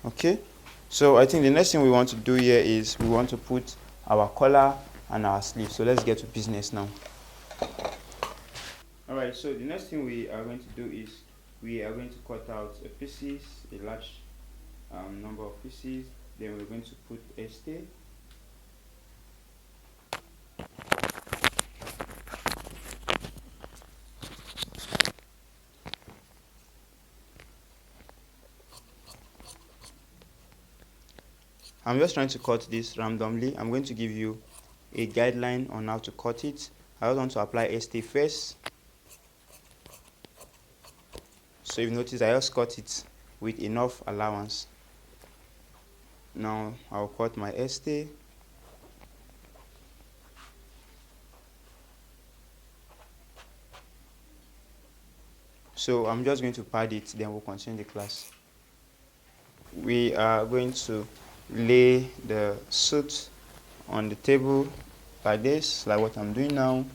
Okay, so I think the next thing we want to do here is we want to put our collar and our sleeve. So let's get to business now. Alright, so the next thing we are going to do is we are going to cut out a pieces, a large number of pieces. Then we're going to put a stay. I'm just trying to cut this randomly. I'm going to give you a guideline on how to cut it. I just want to apply a stay first. So if you notice, I just cut it with enough allowance. Now I'll cut my stay. So I'm just going to pad it, then we'll continue the class. We are going to lay the suit on the table like this, like what I'm doing now.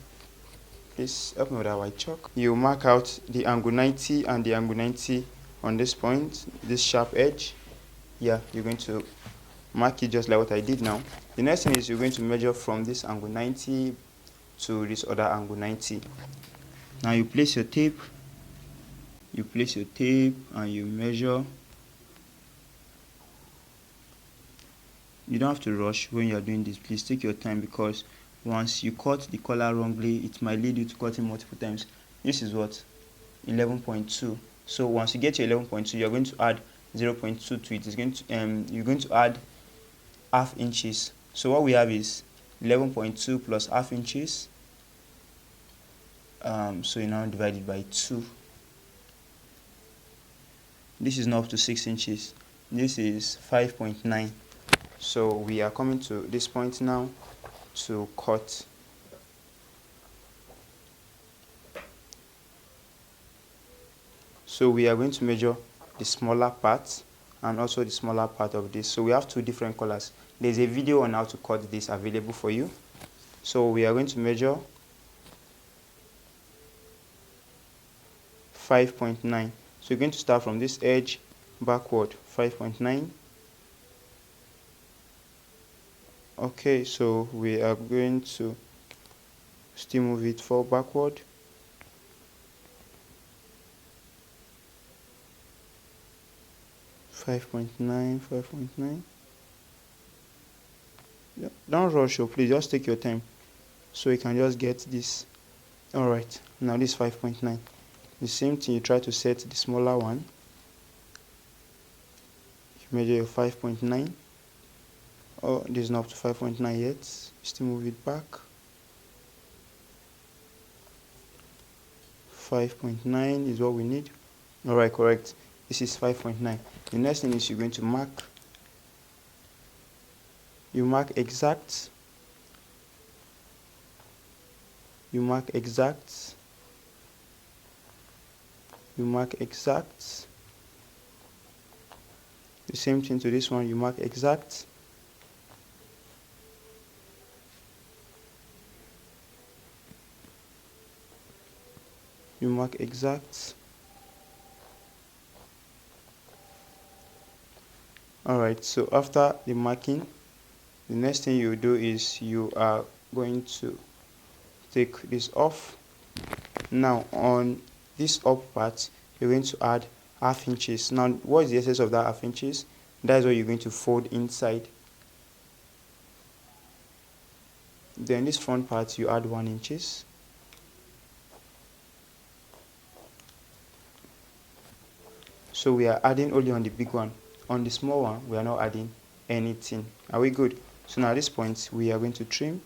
Please help me with that white chalk. You mark out the angle 90 and the angle 90 on this point, this sharp edge. Yeah, you're going to mark it just like what I did now. The next thing is you're going to measure from this angle 90 to this other angle 90. Now you place your tape. You place your tape and you measure. You don't have to rush when you're doing this. Please take your time, because once you cut the collar wrongly, it might lead you to cutting multiple times. This is what? 11.2. So once you get your 11.2, you're going to add 0.2 to it. It's going to you're going to add half inches. So what we have is 11.2 plus half inches. So you now divide it by 2. This is now up to 6 inches. This is 5.9. So we are coming to this point now to cut. So we are going to measure the smaller part and also the smaller part of this. So we have two different colors. There's a video on how to cut this available for you. So we are going to measure 5.9. So you're going to start from this edge backward, 5.9. Okay, so we are going to still move it forward backward. Five point nine. Don't rush, oh, please just take your time so you can just get this. Alright, now this 5.9. The same thing, you try to set the smaller one. You measure your 5.9. Oh, this is not up to 5.9 yet. Still move it back. 5.9 is what we need. Alright, correct. This is 5.9. The next thing is you're going to mark. You mark exact. You mark exact. You mark exact. The same thing to this one, you mark exact. You mark exact. Alright, so after the marking, the next thing you do is you are going to take this off. Now on this up part, you're going to add half inches. Now what is the essence of that half inches? That is what you're going to fold inside. Then this front part, you add 1 inches. So we are adding only on the big one. On the small one, we are not adding anything. Are we good? So now at this point, we are going to trim.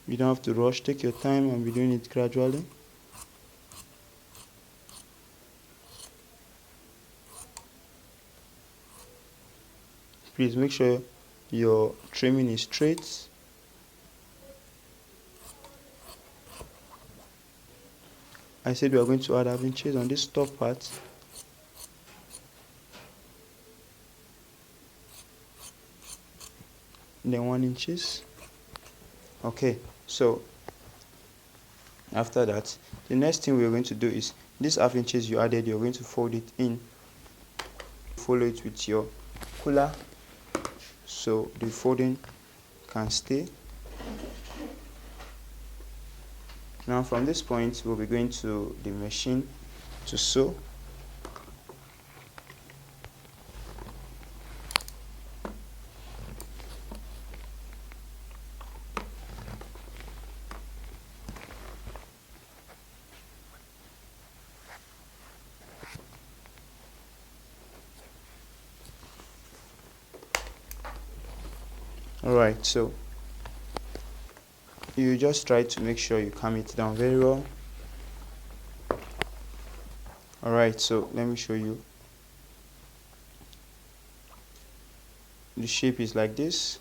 You don't have to rush, take your time and be doing it gradually. Please make sure your trimming is straight. I said we are going to add half inches on this top part. then 1 inches. Okay, so after that, the next thing we're going to do is this half inches you added, you're going to fold it in, follow it with your cooler so the folding can stay. Now from this point we'll be going to the machine to sew. Alright, so you just try to make sure you calm it down very well. Alright, so let me show you. The shape is like this.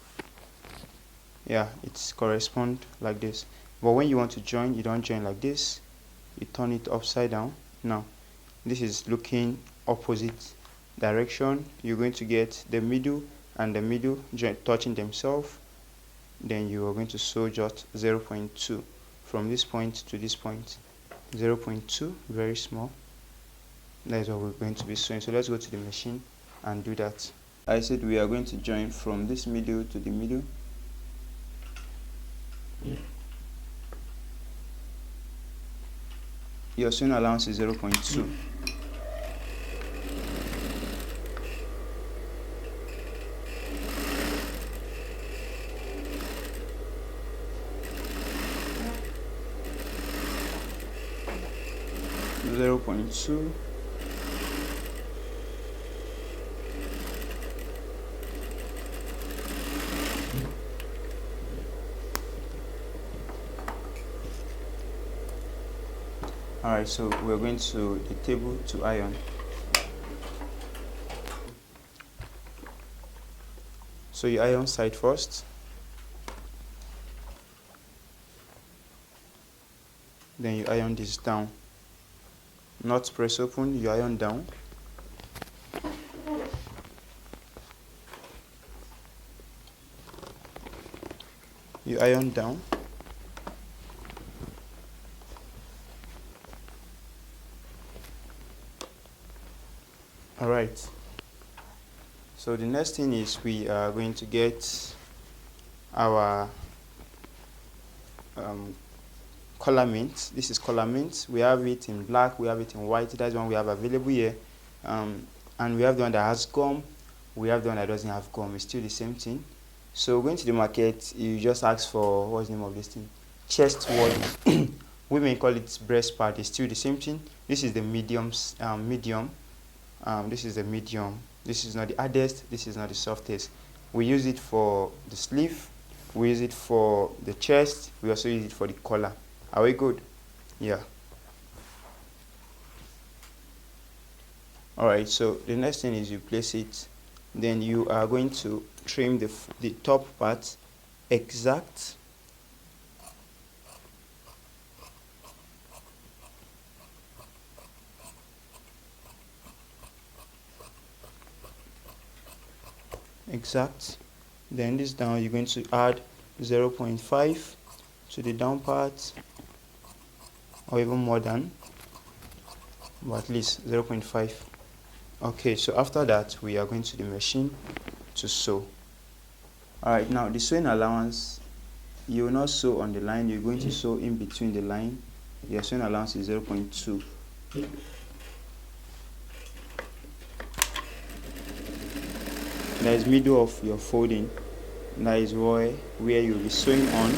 Yeah, it's correspond like this. But when you want to join, you don't join like this. You turn it upside down. Now, this is looking opposite direction. You're going to get the middle and the middle touching themselves. Then you are going to sew just 0.2 from this point to this point. 0.2, very small. That is what we're going to be sewing. So let's go to the machine and do that. I said we are going to join from this middle to the middle. Your sewing allowance is 0.2. Alright, so we're going to the table to iron. So you iron side first. Then you iron this down. Not press open, you iron down. You iron down. Alright, so the next thing is we are going to get our color mint. This is color mint. We have it in black, we have it in white. That's one we have available here. And we have the one that has gum, we have the one that doesn't have gum. It's still the same thing. So going to the market, you just ask for, what's the name of this thing? Chest word. Women call it breast pad. It's still the same thing. This is the medium. This is the medium. This is not the hardest, this is not the softest. We use it for the sleeve, we use it for the chest, we also use it for the collar. Are we good? Yeah. Alright, so the next thing is you place it, then you are going to trim the top part exact. Exact. Then this down, you're going to add 0.5 to the down part, or even more than, but at least 0.5. Okay, so after that we are going to the machine to sew. Alright, now the sewing allowance, you will not sew on the line, you're going to sew in between the line. Your sewing allowance is 0.2. That is middle of your folding. That is where you'll be sewing on.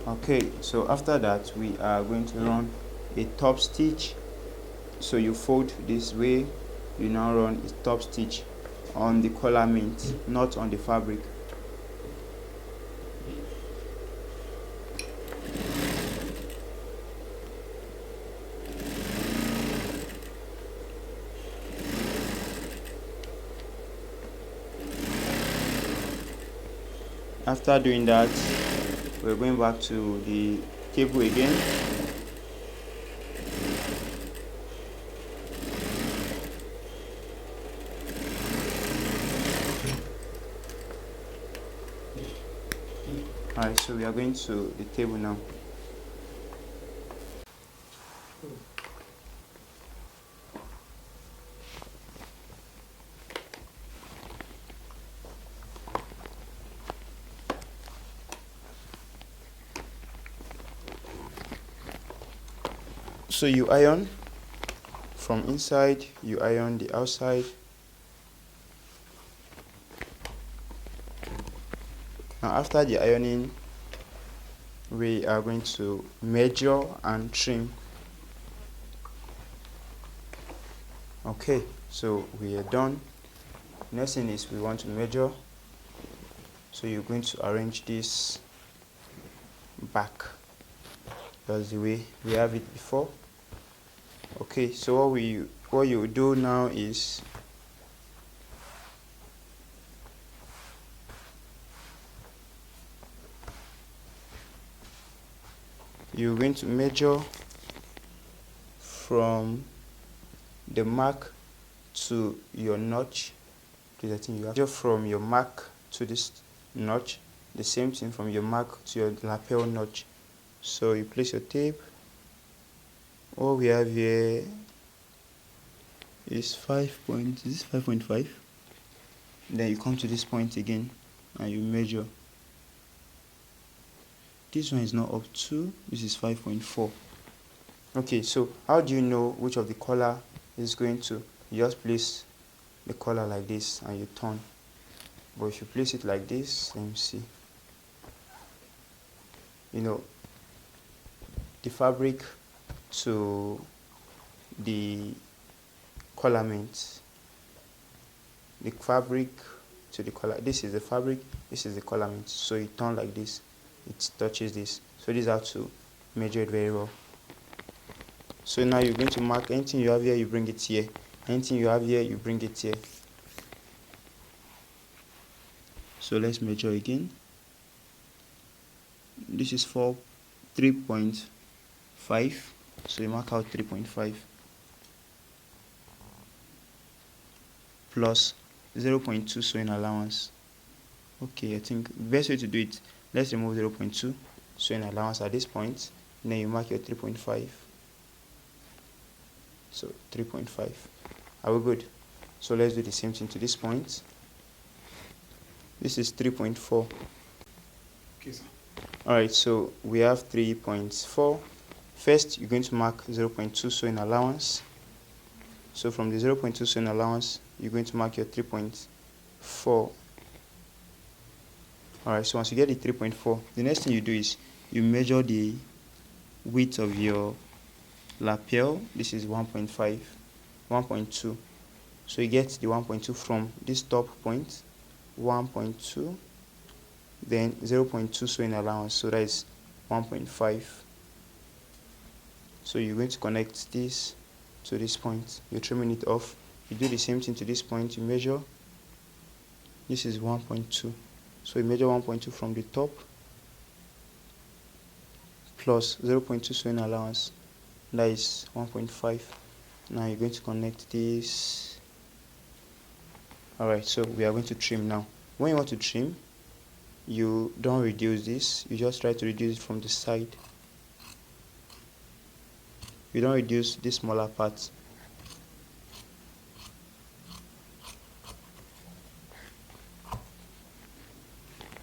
Okay, so after that we are going to run a top stitch. So you fold this way, you now run a top stitch on the collar mint, not on the fabric. After doing that, we're going back to the table again. Alright, so we are going to the table now. So you iron from inside, you iron the outside. Now after the ironing, we are going to measure and trim. Okay, so we are done. Next thing is we want to measure. So you're going to arrange this back. That's the way we have it before. Okay, so what you do now is you're going to measure from the mark to your notch. Because I think you have to measure from your mark to this notch. The same thing from your mark to your lapel notch. So you place your tape. What we have here is 5.5. Then you come to this point again and you measure. This one is not up to, this is 5.4. Okay, so how do you know which of the color is going to? You just place the color like this and you turn. But if you place it like this, let me see. You know, the fabric to the colorment. The fabric to the color. This is the fabric, this is the colorment. So you turn like this, it touches this. So this is how to measure it very well. So now you're going to mark anything you have here, you bring it here. Anything you have here, you bring it here. So let's measure again. This is for 3.5. So you mark out 3.5 plus 0.2 sewing allowance. Okay, I think the best way to do it, let's remove 0.2 sewing allowance at this point. And then you mark your 3.5. So 3.5. Are we good? So let's do the same thing to this point. This is 3.4. Okay, sir. Alright, so we have 3.4. First, you're going to mark 0.2 sewing allowance. So from the 0.2 sewing allowance, you're going to mark your 3.4. Alright, so once you get the 3.4, the next thing you do is you measure the width of your lapel. This is 1.5, 1.2. So you get the 1.2 from this top point, 1.2, then 0.2 sewing allowance, so that is 1.5. So you're going to connect this to this point. You're trimming it off. You do the same thing to this point. You measure. This is 1.2. So you measure 1.2 from the top plus 0.2 sewing allowance. That is 1.5. Now you're going to connect this. Alright, so we are going to trim now. When you want to trim, you don't reduce this. You just try to reduce it from the side. You don't reduce this smaller part.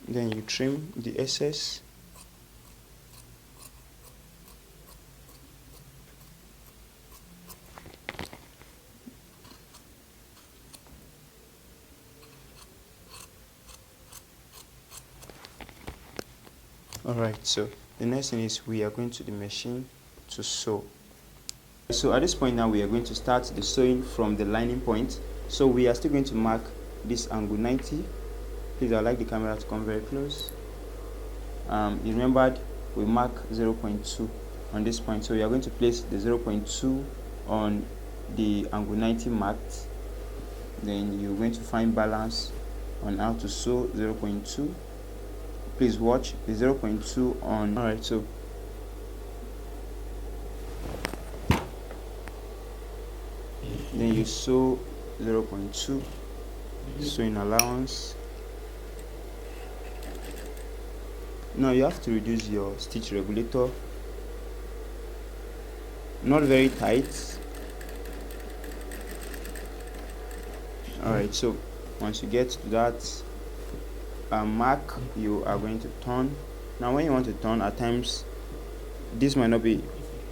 Then you trim the excess. Alright, so the next thing is we are going to the machine to sew. So at this point now we are going to start the sewing from the lining point. So we are still going to mark this angle 90. Please, I'd like the camera to come very close. You remembered we mark 0.2 on this point, so we are going to place the 0.2 on the angle 90 marked. Then you're going to find balance on how to sew 0.2. please watch the 0.2 on. Alright, so then you sew 0.2, sewing allowance. Now you have to reduce your stitch regulator, not very tight. Alright, so once you get to that mark, you are going to turn. Now when you want to turn, at times this might not be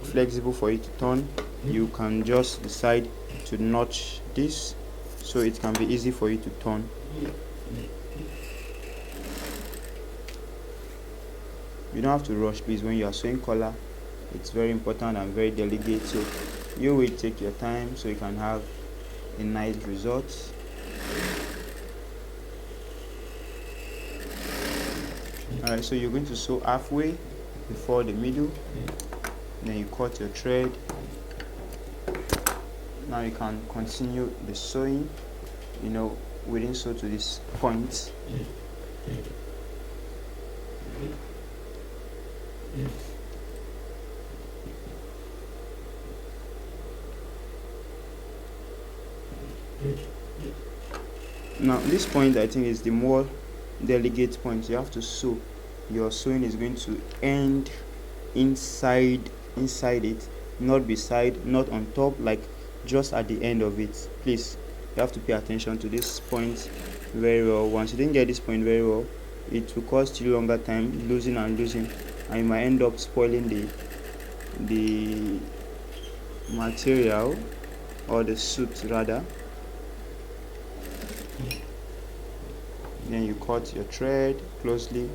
flexible for you to turn. You can just decide to notch this so it can be easy for you to turn. You don't have to rush, please. When you are sewing collar, it's very important and very delicate, so you will take your time so you can have a nice result. Alright, so you're going to sew halfway before the middle, then you cut your thread. Now you can continue the sewing. We didn't sew to this point. Now this point, I think, is the more delicate point. You have to sew. Your sewing is going to end inside it, not beside, not on top, like just at the end of it. Please, you have to pay attention to this point very well. Once you didn't get this point very well, it will cost you longer time losing, and you might end up spoiling the material, or the suit rather. Then you cut your thread closely.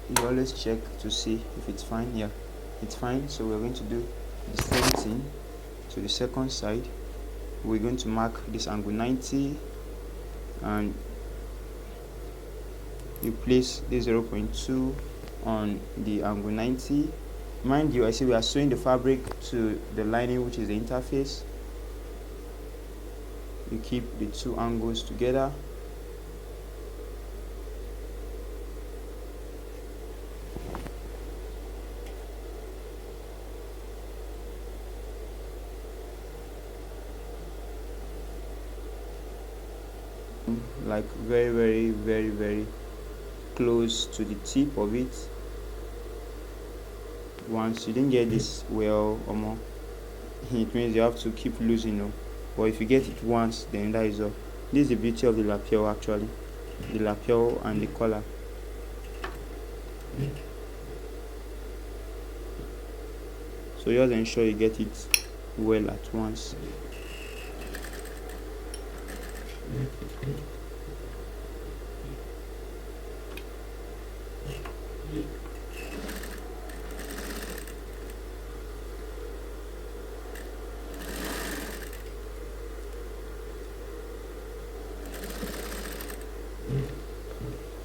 You always check to see if it's fine. Yeah, it's fine. So we're going to do the same thing to the second side. We're going to mark this angle 90, and you place the 0.2 on the angle 90. Mind you, I see we are sewing the fabric to the lining, which is the interface. You keep the two angles together. Like very close to the tip of it. Once you didn't get this well, it means you have to keep losing. But if you get it once, then that is all. This is the beauty of the lapel, actually, the lapel and the collar. So just ensure you get it well at once.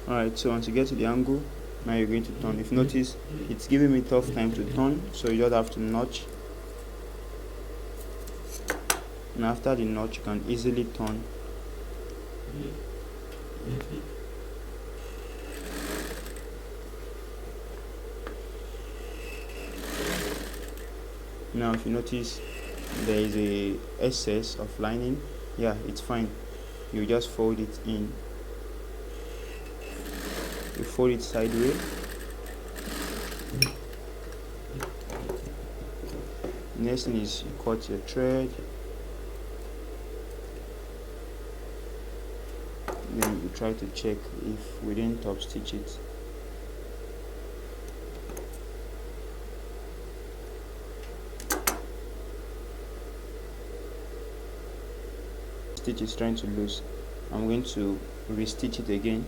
Alright, so once you get to the angle, now you're going to turn. If you notice, it's giving me tough time to turn, so you just have to notch. And after the notch, you can easily turn. Now if you notice there is a excess of lining, yeah, it's fine. You just fold it in. You fold it sideways. Next thing is you cut your thread. Then you try to check if we didn't top stitch it. Stitch is trying to loose. I'm going to restitch it again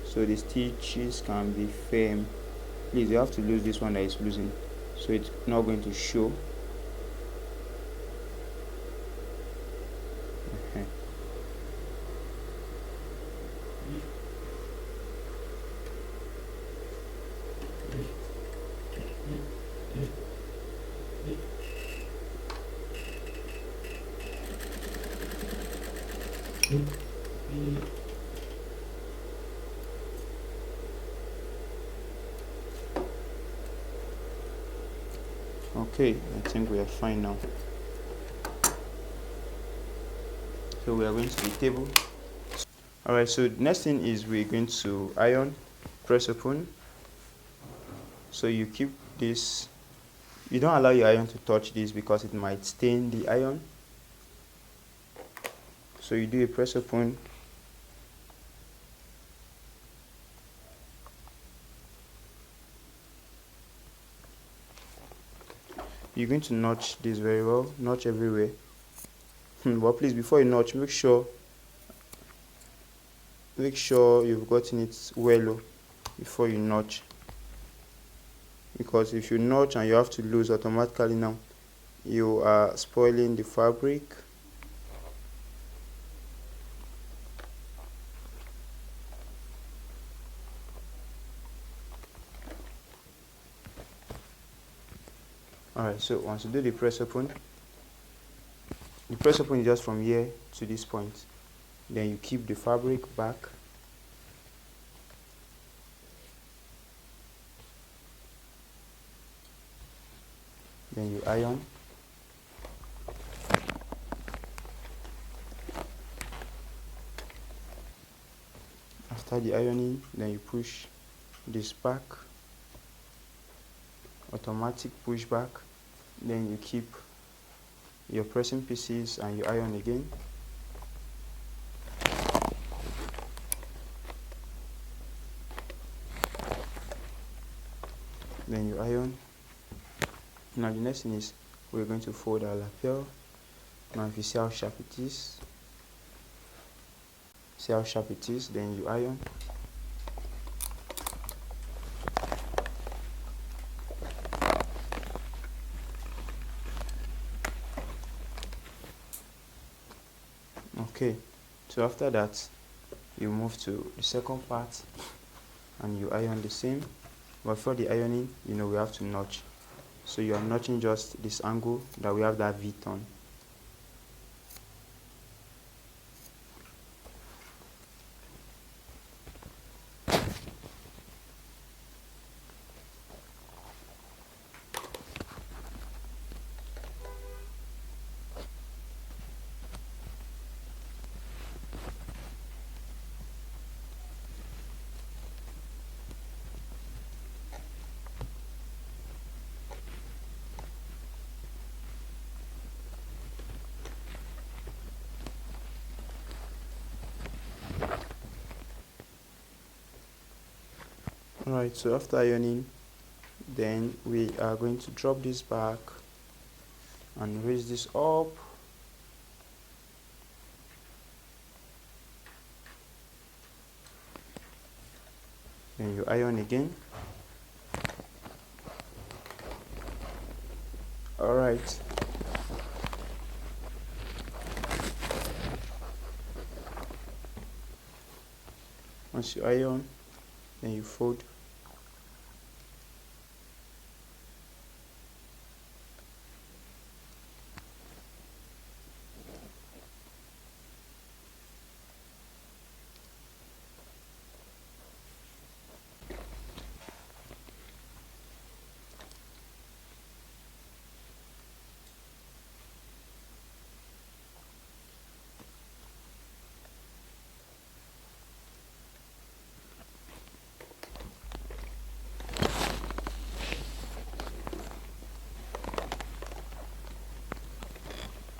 so the stitches can be firm. Please, you have to lose this one that is losing, so it's not going to show. Okay, I think we are fine now. So we are going to the table. Alright, so the next thing is we're going to iron, press open. So you keep this, you don't allow your iron to touch this because it might stain the iron. So you do a press open. You're going to notch this very well, notch everywhere. But please, before you notch, make sure you've gotten it well before you notch, because if you notch and you have to lose automatically, now you are spoiling the fabric. Alright, so once you do the press open is just from here to this point. Then you keep the fabric back. Then you iron. After the ironing, then you push this back, automatic push back. Then you keep your pressing pieces and you iron again. Then you iron. Now the next thing is we're going to fold our lapel. Now if you see how sharp it is, then you iron. Okay, so after that you move to the second part and you iron the same. But for the ironing, we have to notch. So you are notching just this angle that we have that V on. Alright, so after ironing, then we are going to drop this back and raise this up. Then you iron again. Alright. Once you iron, then you fold.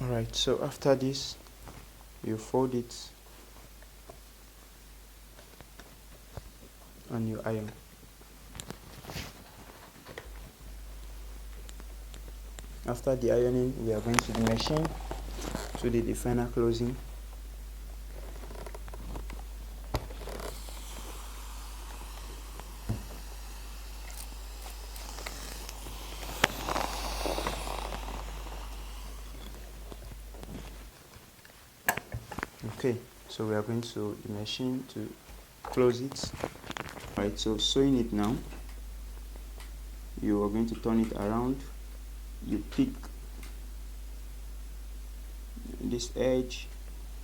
Alright, so after this, you fold it and you iron. After the ironing, we are going to the machine to do the final closing. Okay, so we are going to the machine to close it. Right, so sewing it now, you are going to turn it around. You pick this edge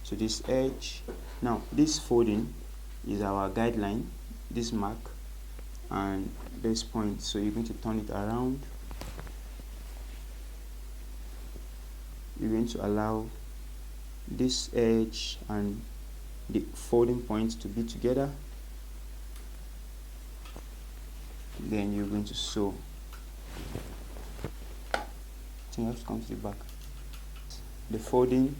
to this edge. Now this folding is our guideline, this mark and this point, so you're going to turn it around. You're going to allow this edge and the folding point to be together, then you're going to sew. I think I have to come to the back. The folding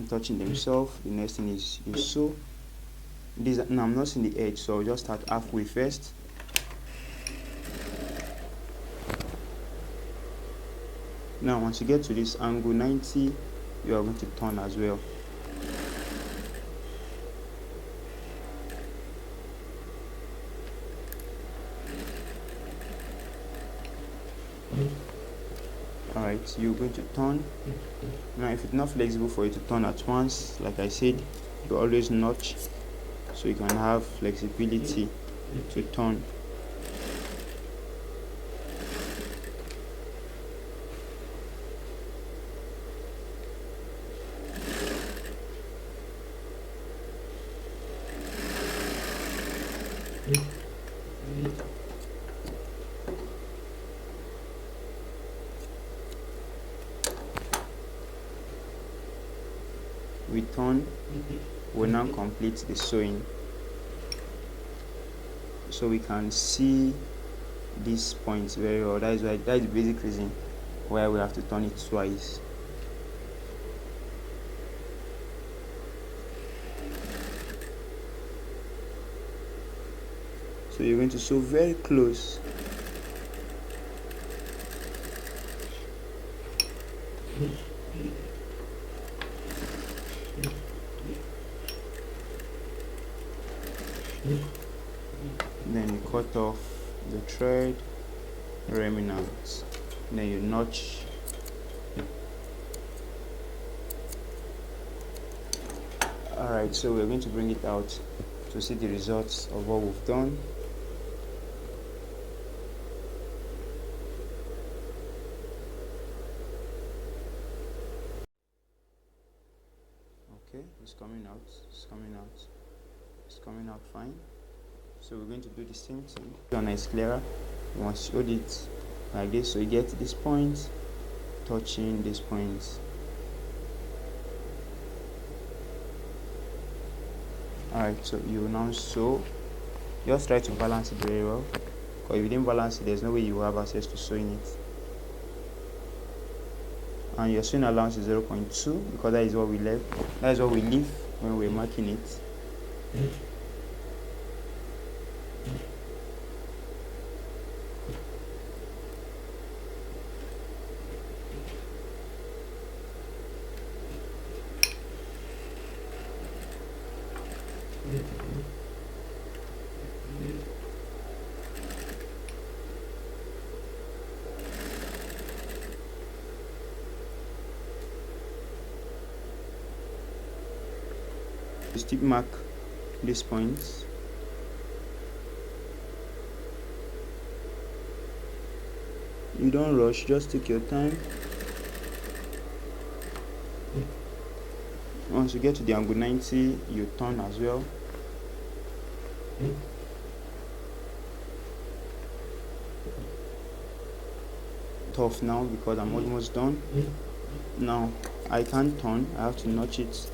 touching themselves. The next thing is you sew. Now I'm not seeing the edge, so I'll just start halfway first. Now once you get to this angle 90, you are going to turn as well. Alright, you're going to turn. Now if it's not flexible for you to turn at once, like I said, you always notch so you can have flexibility to turn. We turn, we now complete the sewing, so we can see these points very well. That is the basic reason why we have to turn it twice. So you're going to sew very close. Then you cut off the thread remnants. Then you notch. Alright, so we're going to bring it out to see the results of what we've done. Okay, it's coming out, it's coming out, it's coming out fine. So we're going to do the same thing. One is clearer. You want to hold it like this, so you get this point touching this point. Alright, so you will now sew. Just try to balance it very well, because if you didn't balance it, there's no way you will have access to sewing it. And your sewing allowance is 0.2, because that is what we left. That is what we leave when we're marking it. You still mark these points. You don't rush, just take your time. Once you get to the angle 90, you turn as well. Tough now because I'm almost done. Now I can't turn, I have to notch it.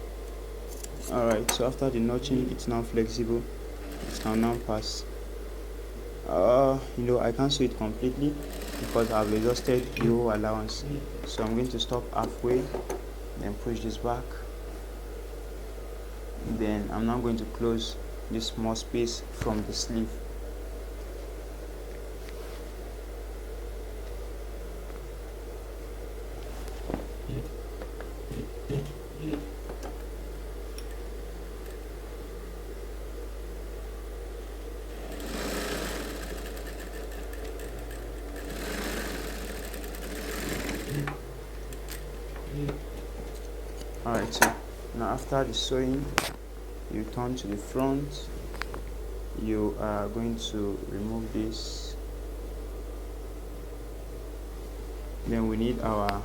Alright, so after the notching, it's now flexible. It can now pass. I can't sew it completely because I've exhausted the whole allowance. So I'm going to stop halfway, then push this back. Then I'm now going to close this small space from the sleeve. Alright, so now after the sewing, you turn to the front. You are going to remove this. Then we need our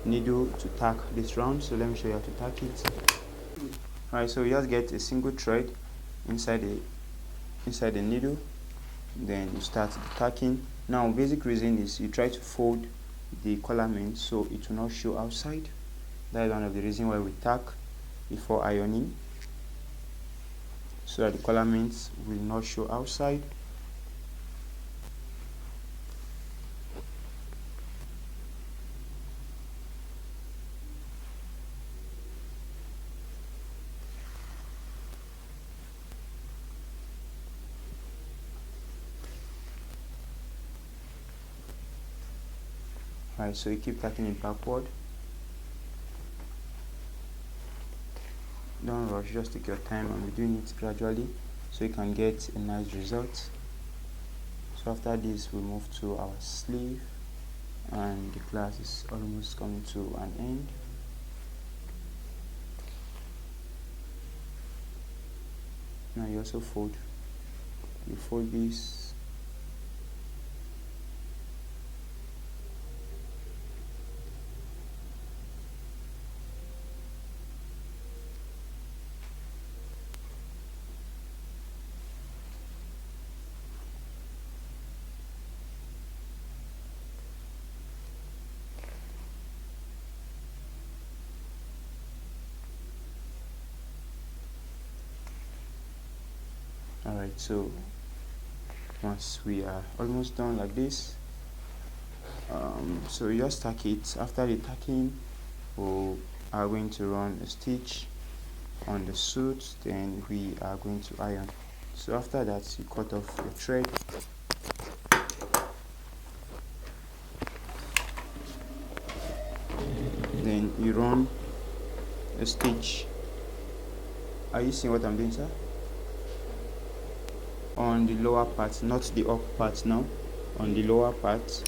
needle to tack this round. So let me show you how to tack it. Alright, so you just get a single thread inside the needle, then you start the tacking. Now basic reason is you try to fold the collarment so it will not show outside. That is one of the reasons why we tack before ironing, so that the collarments will not show outside. Alright, so you keep tacking it backward. Don't rush, just take your time and be doing it gradually so you can get a nice result. So after this, we move to our sleeve, and the class is almost coming to an end. Now you also fold. You fold this. Alright, so once we are almost done like this, so you just tack it. After the tacking, we are going to run a stitch on the suit, then we are going to iron. So after that, you cut off your thread, then you run a stitch. Are you seeing what I'm doing, sir? On the lower part, not the up part now, on the lower part.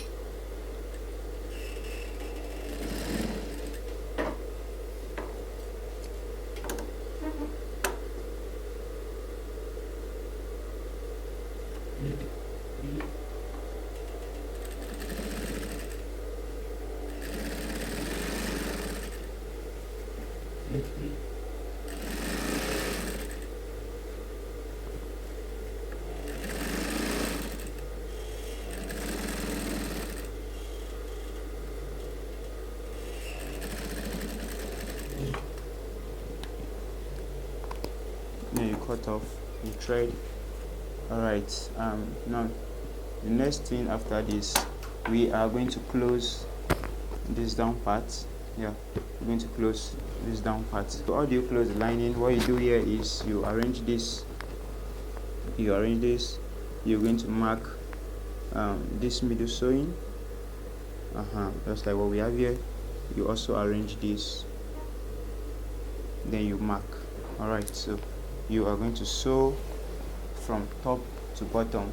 Then you cut off the thread. Alright, now the next thing after this, we are going to close this down part. Yeah, we're going to close this down part. So how do you close the lining? What you do here is you arrange this, you're going to mark this middle sewing, just like what we have here. You also arrange this, then you mark. Alright, so you are going to sew from top to bottom.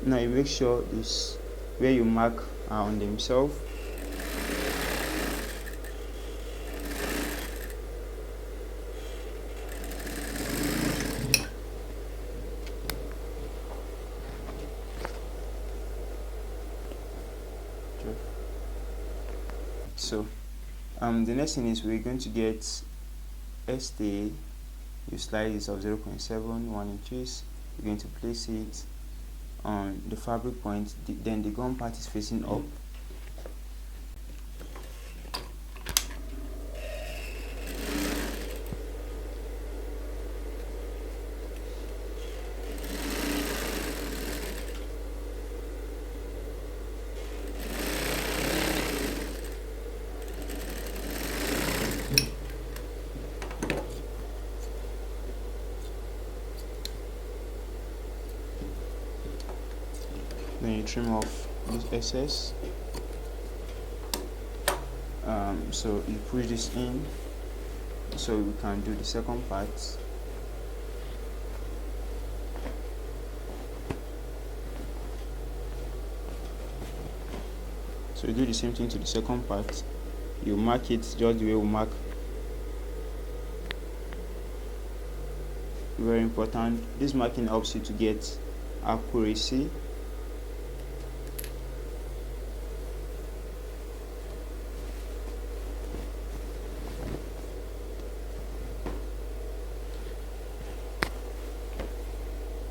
Now you make sure this where you mark are on themselves. So the next thing is we're going to get STA. You slide this of 0.71 inches. You're going to place it on the fabric point, then the gum part is facing up. you trim off this excess. So you push this in so we can do the second part. So you do the same thing to the second part. You mark it just the way we mark. Very important. This marking helps you to get accuracy.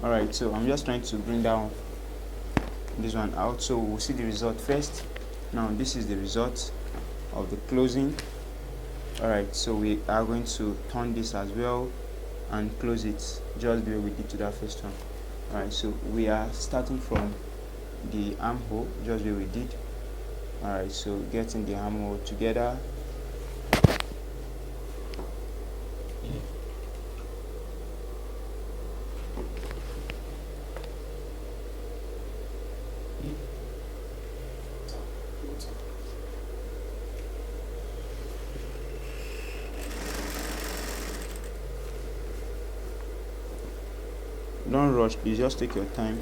Alright, so I'm just trying to bring down this one out so we'll see the result first. Now this is the result of the closing. Alright, so we are going to turn this as well and close it just the way we did to that first one. Alright, so we are starting from the armhole just the way we did. Alright, so getting the armhole together. Don't rush, please, just take your time.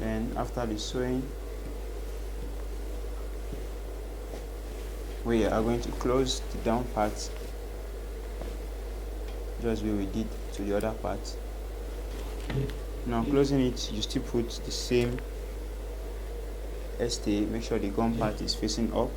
Then after the sewing, we are going to close the down part just the way we did to the other part. Now closing it, you still put the same stay. Make sure the gum part is facing up.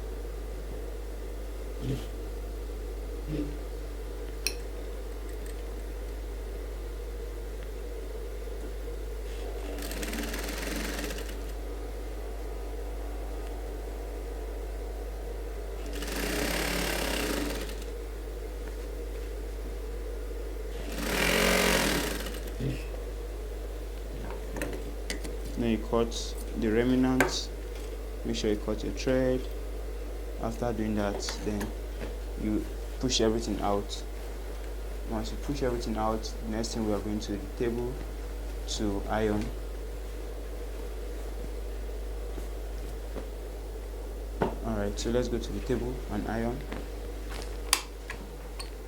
Then you cut the remnants. Make sure you cut your thread. After doing that, then you push everything out. Once you push everything out, the next thing we are going to the table to iron. Alright, so let's go to the table and iron.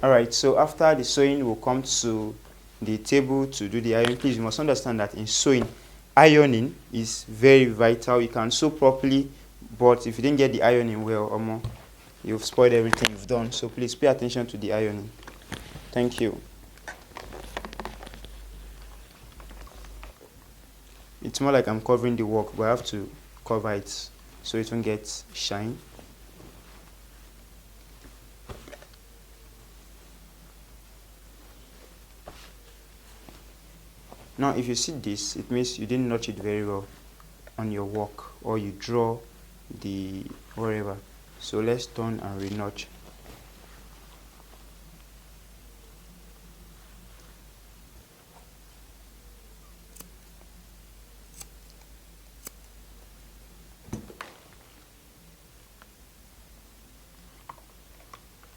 Alright, so after the sewing, we'll come to the table to do the iron. Please, you must understand that in sewing, ironing is very vital. You can sew properly, but if you didn't get the ironing well, you've spoiled everything you've done. So please pay attention to the ironing. Thank you. It's more like I'm covering the work, but I have to cover it so it won't get shine. Now if you see this, it means you didn't notch it very well on your work, or you draw the whatever. So let's turn and re-notch.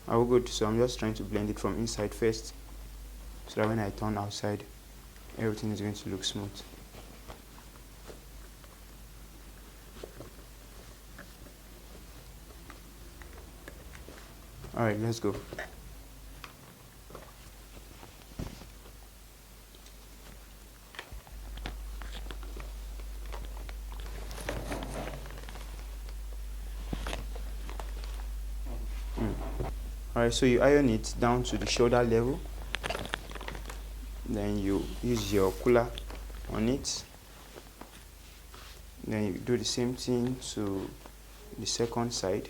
I will go to, so I'm just trying to blend it from inside first, so that when I turn outside, everything is going to look smooth. Alright, let's go. Alright, so you iron it down to the shoulder level. Then you use your cooler on it. Then you do the same thing to the second side.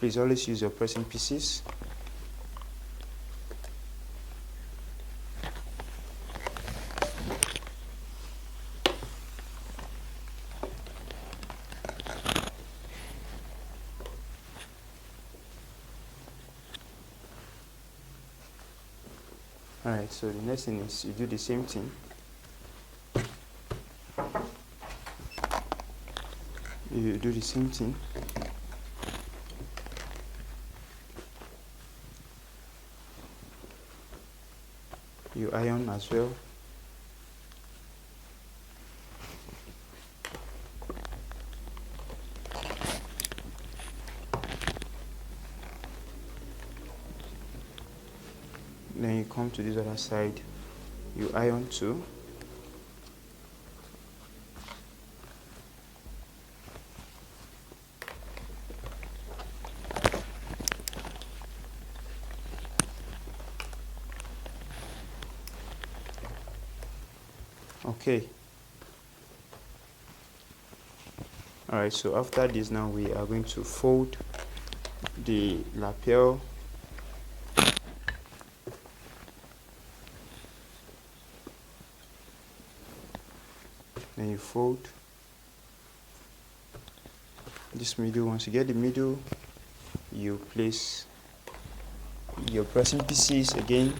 please always use your pressing pieces. Alright, so the next thing is you do the same thing. You do the same thing. You iron as well. Then you come to this other side, you iron too. Okay. Alright, so after this now we are going to fold the lapel. Then you fold this middle. Once you get the middle, you place your pressing pieces again.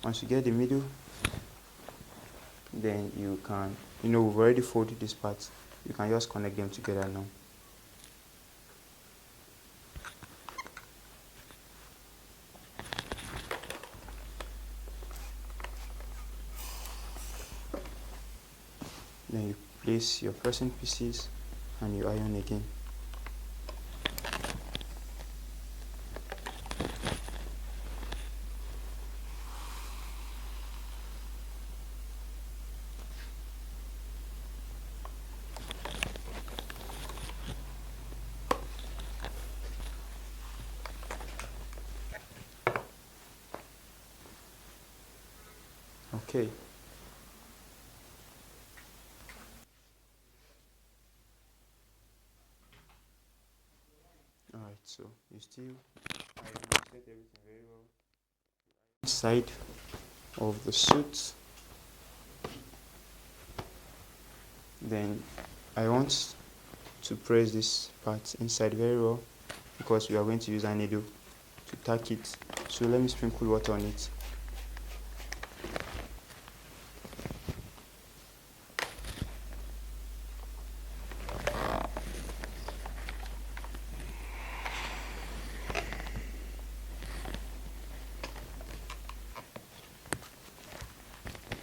Once you get the middle, then you can, we've already folded this part, you can just connect them together now. Then you place your pressing pieces and you iron again. Okay. Alright, so you still set everything very well. Side of the suit. Then I want to press this part inside very well because we are going to use a needle to tack it. So let me sprinkle water on it.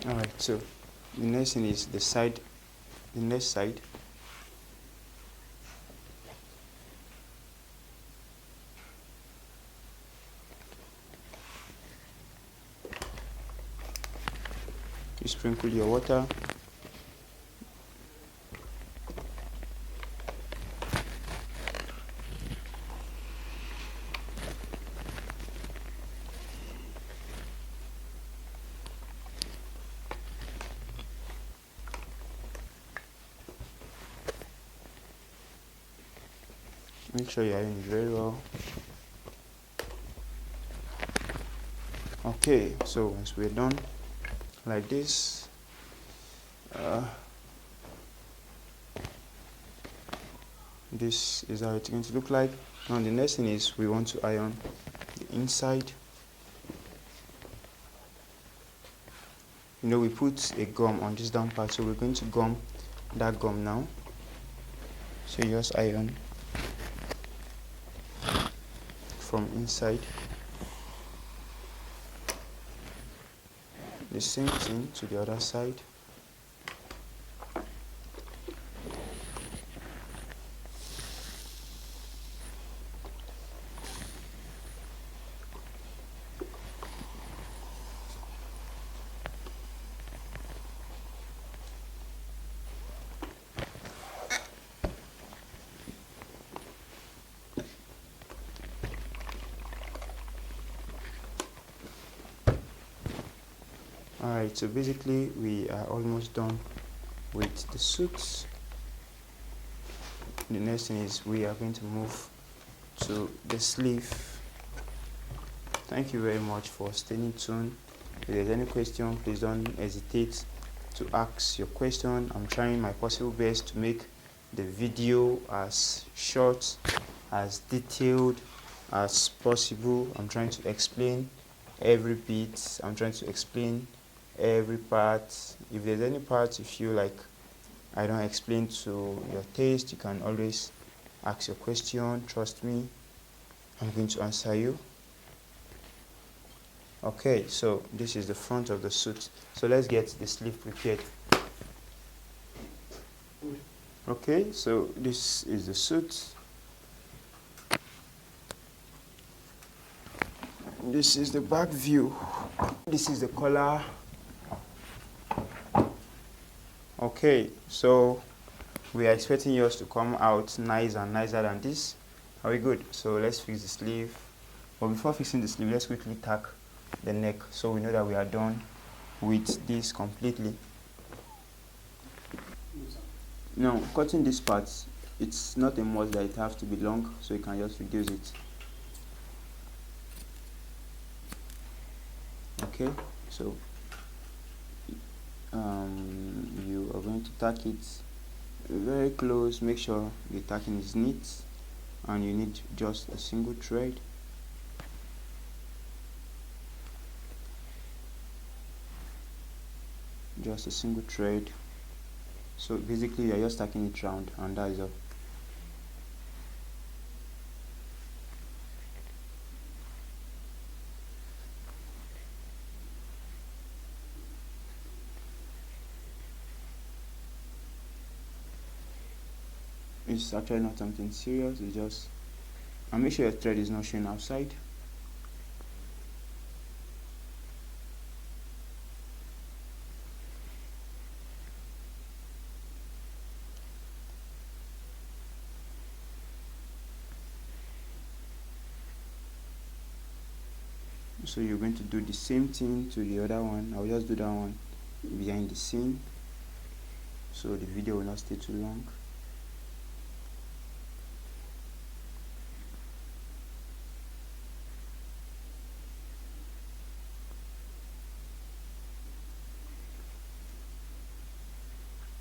Alright, so the next thing is the next side. You sprinkle your water. Make sure you iron it very well. Okay, so once we're done like this, this is how it's going to look like. Now the next thing is we want to iron the inside. We put a gum on this down part, so we're going to gum that gum now. So you just iron from inside. The same thing to the other side. Alright, so basically we are almost done with the suits. The next thing is we are going to move to the sleeve. Thank you very much for staying tuned. If there's any question, please don't hesitate to ask your question. I'm trying my possible best to make the video as short, as detailed as possible. I'm trying to explain every bit. I'm trying to explain every part. If there's any part you feel like I don't explain to your taste, you can always ask your question. Trust me, I'm going to answer you. Okay, so this is the front of the suit. So let's get the sleeve prepared. Okay, so this is the suit. This is the back view. This is the collar. Okay, so we are expecting yours to come out nice and nicer than this. Are we good? So let's fix the sleeve. But before fixing the sleeve, let's quickly tack the neck so we know that we are done with this completely. Now, cutting this part, it's not a must that it has to be long, so you can just reduce it. Okay, so you are going to tack it very close. Make sure the tacking is neat, and you need just a single thread. Just a single thread. So basically you're just tacking it round, and that is all. It's actually not something serious, it's just, and make sure your thread is not showing outside. So you're going to do the same thing to the other one. I'll just do that one behind the scene so the video will not stay too long.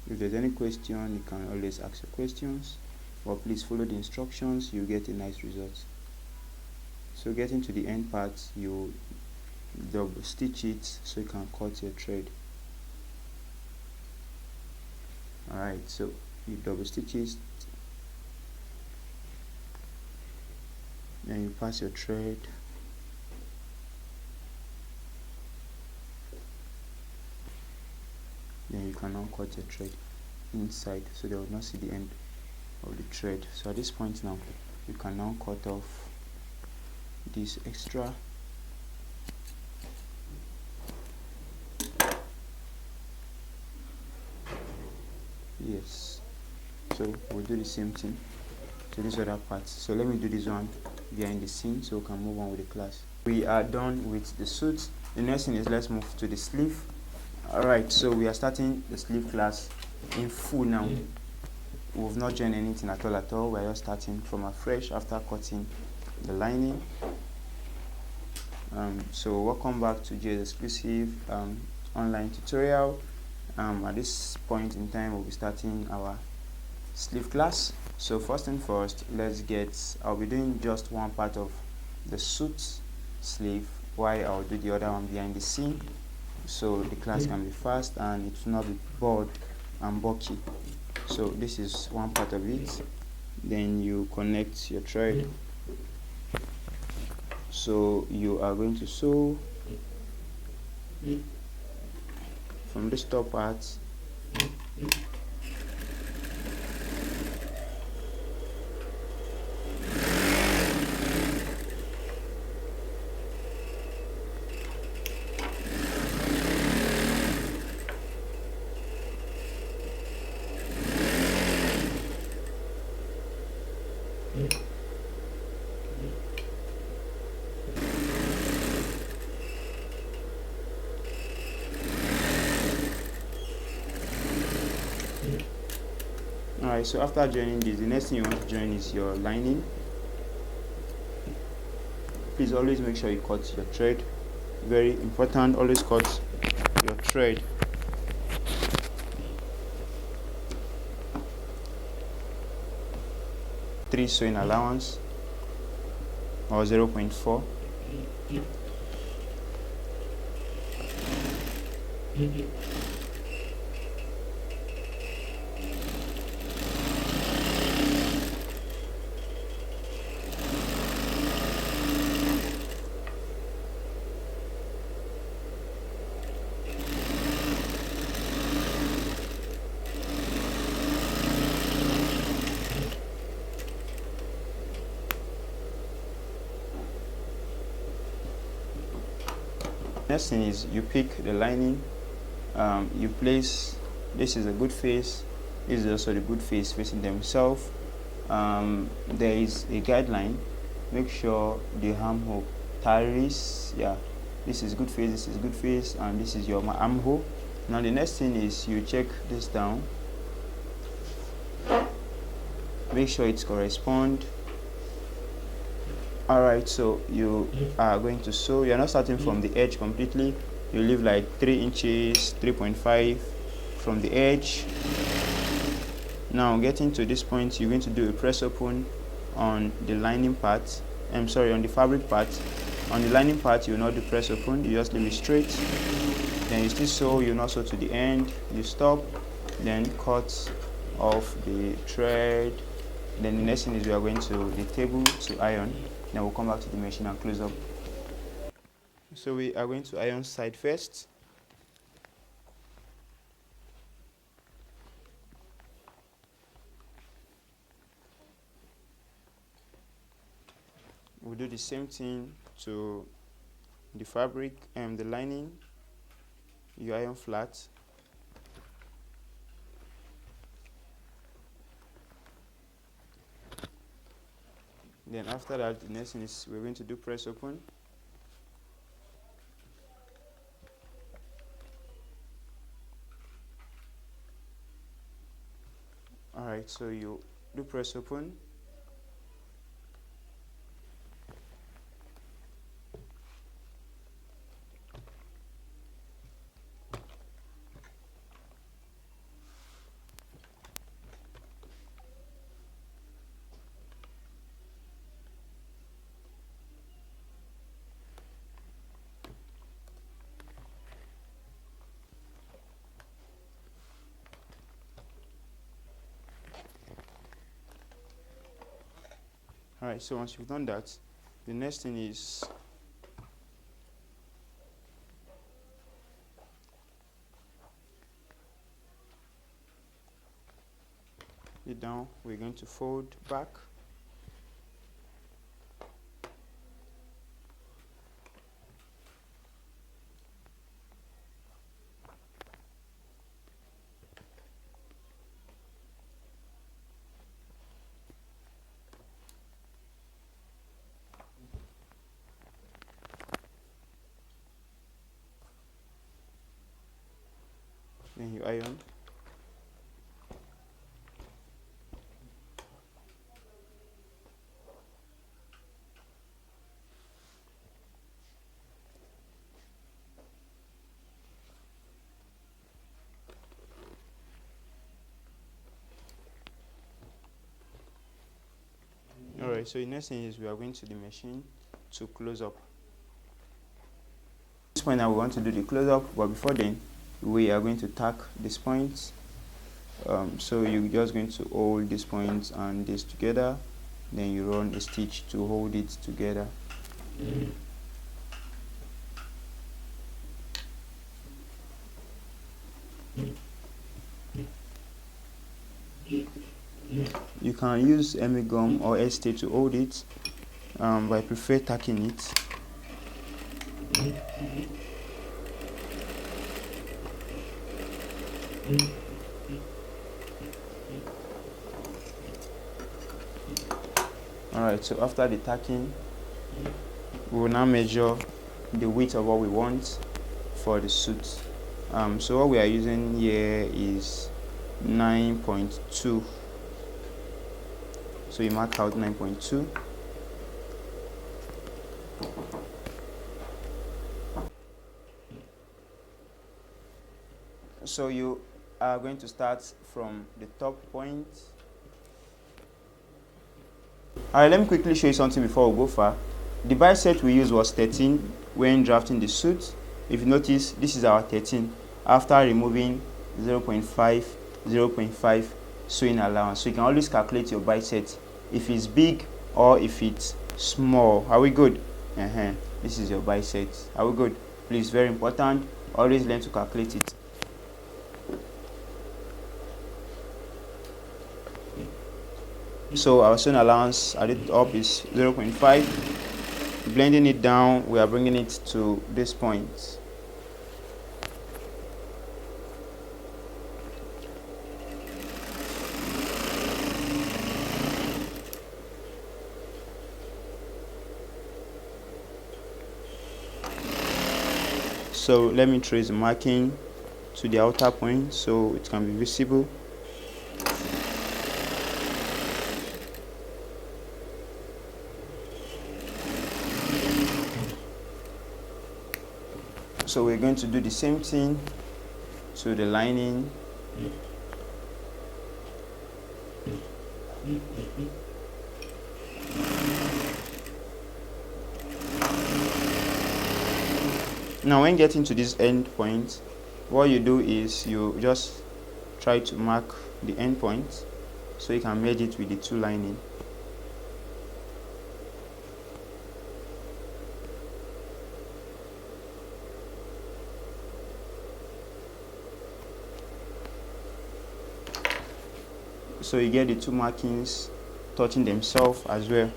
If there's any question, you can always ask your questions, but please follow the instructions, you get a nice result. So getting to the end part, you double stitch it so you can cut your thread. Alright, so you double stitch it, then you pass your thread, then you can now cut your thread inside so they will not see the end of the thread. So at this point now, you can now cut off this extra. Yes, so we'll do the same thing to this other part. So let me do this one behind the scene so we can move on with the class. We are done with the suit. The next thing is let's move to the sleeve. Alright, so we are starting the sleeve class in full now. We've not joined anything at all. We're just starting from afresh after cutting the lining. So welcome back to GS Exclusive online tutorial. At this point in time, we'll be starting our sleeve class. So first and first, I'll be doing just one part of the suit sleeve while I'll do the other one behind the scene, so the class can be fast and it will not be bored and bulky. So this is one part of it. Then you connect your thread. So you are going to sew from this top part Alright, so after joining this, the next thing you want to join is your lining. Please always make sure you cut your thread. Very important, always cut your thread. Three sewing allowance or 0.4. Next thing is you pick the lining, you place, this is a good face, this is also the good face facing themselves. There is a guideline, make sure the armhole tallies. Yeah, this is good face, this is good face, and this is your armhole. Now the next thing is you check this down, make sure it's correspond. Alright, so you are going to sew. You're not starting from the edge completely. You leave like 3 inches, 3.5 from the edge. Now getting to this point, you're going to do a press open on the lining part. I'm sorry, on the fabric part. On the lining part, you will not do press open, you just leave it straight. Then you still sew, you not sew to the end, you stop, then cut off the thread. Then the next thing is we are going to the table to iron. Then we'll come back to the machine and close up. So we are going to iron side first. We'll do the same thing to the fabric and the lining. You iron flat. Then after that, the next thing is we're going to do press open. Alright, so you do press open. Alright, so once you've done that, the next thing is it down, we're going to fold back. Then you iron. Alright, so the next thing is we are going to the machine to close up. At this point now we want to do the close up, but before then we are going to tack these points. So you're just going to hold these points and this together, then you run a stitch to hold it together. You can use Emi gum or S-tape to hold it, but I prefer tacking it. Alright, so after the tacking, we will now measure the width of what we want for the suit. So what we are using here is 9.2 So you mark out 9.2. So you are going to start from the top point. Alright, let me quickly show you something before we go far. The biset we used was 13 when drafting the suit. If you notice, this is our 13 after removing 0.5, 0.5 sewing allowance. So you can always calculate your biset if it's big or if it's small. Are we good? This is your biset. Are we good? Please, very important. Always learn to calculate it. So our sewing allowance at the top is 0.5. Blending it down, we are bringing it to this point. So let me trace the marking to the outer point so it can be visible. So we're going to do the same thing to the lining. Now when getting to this end point, what you do is you just try to mark the end point so you can merge it with the two lining. So you get the two markings touching themselves as well.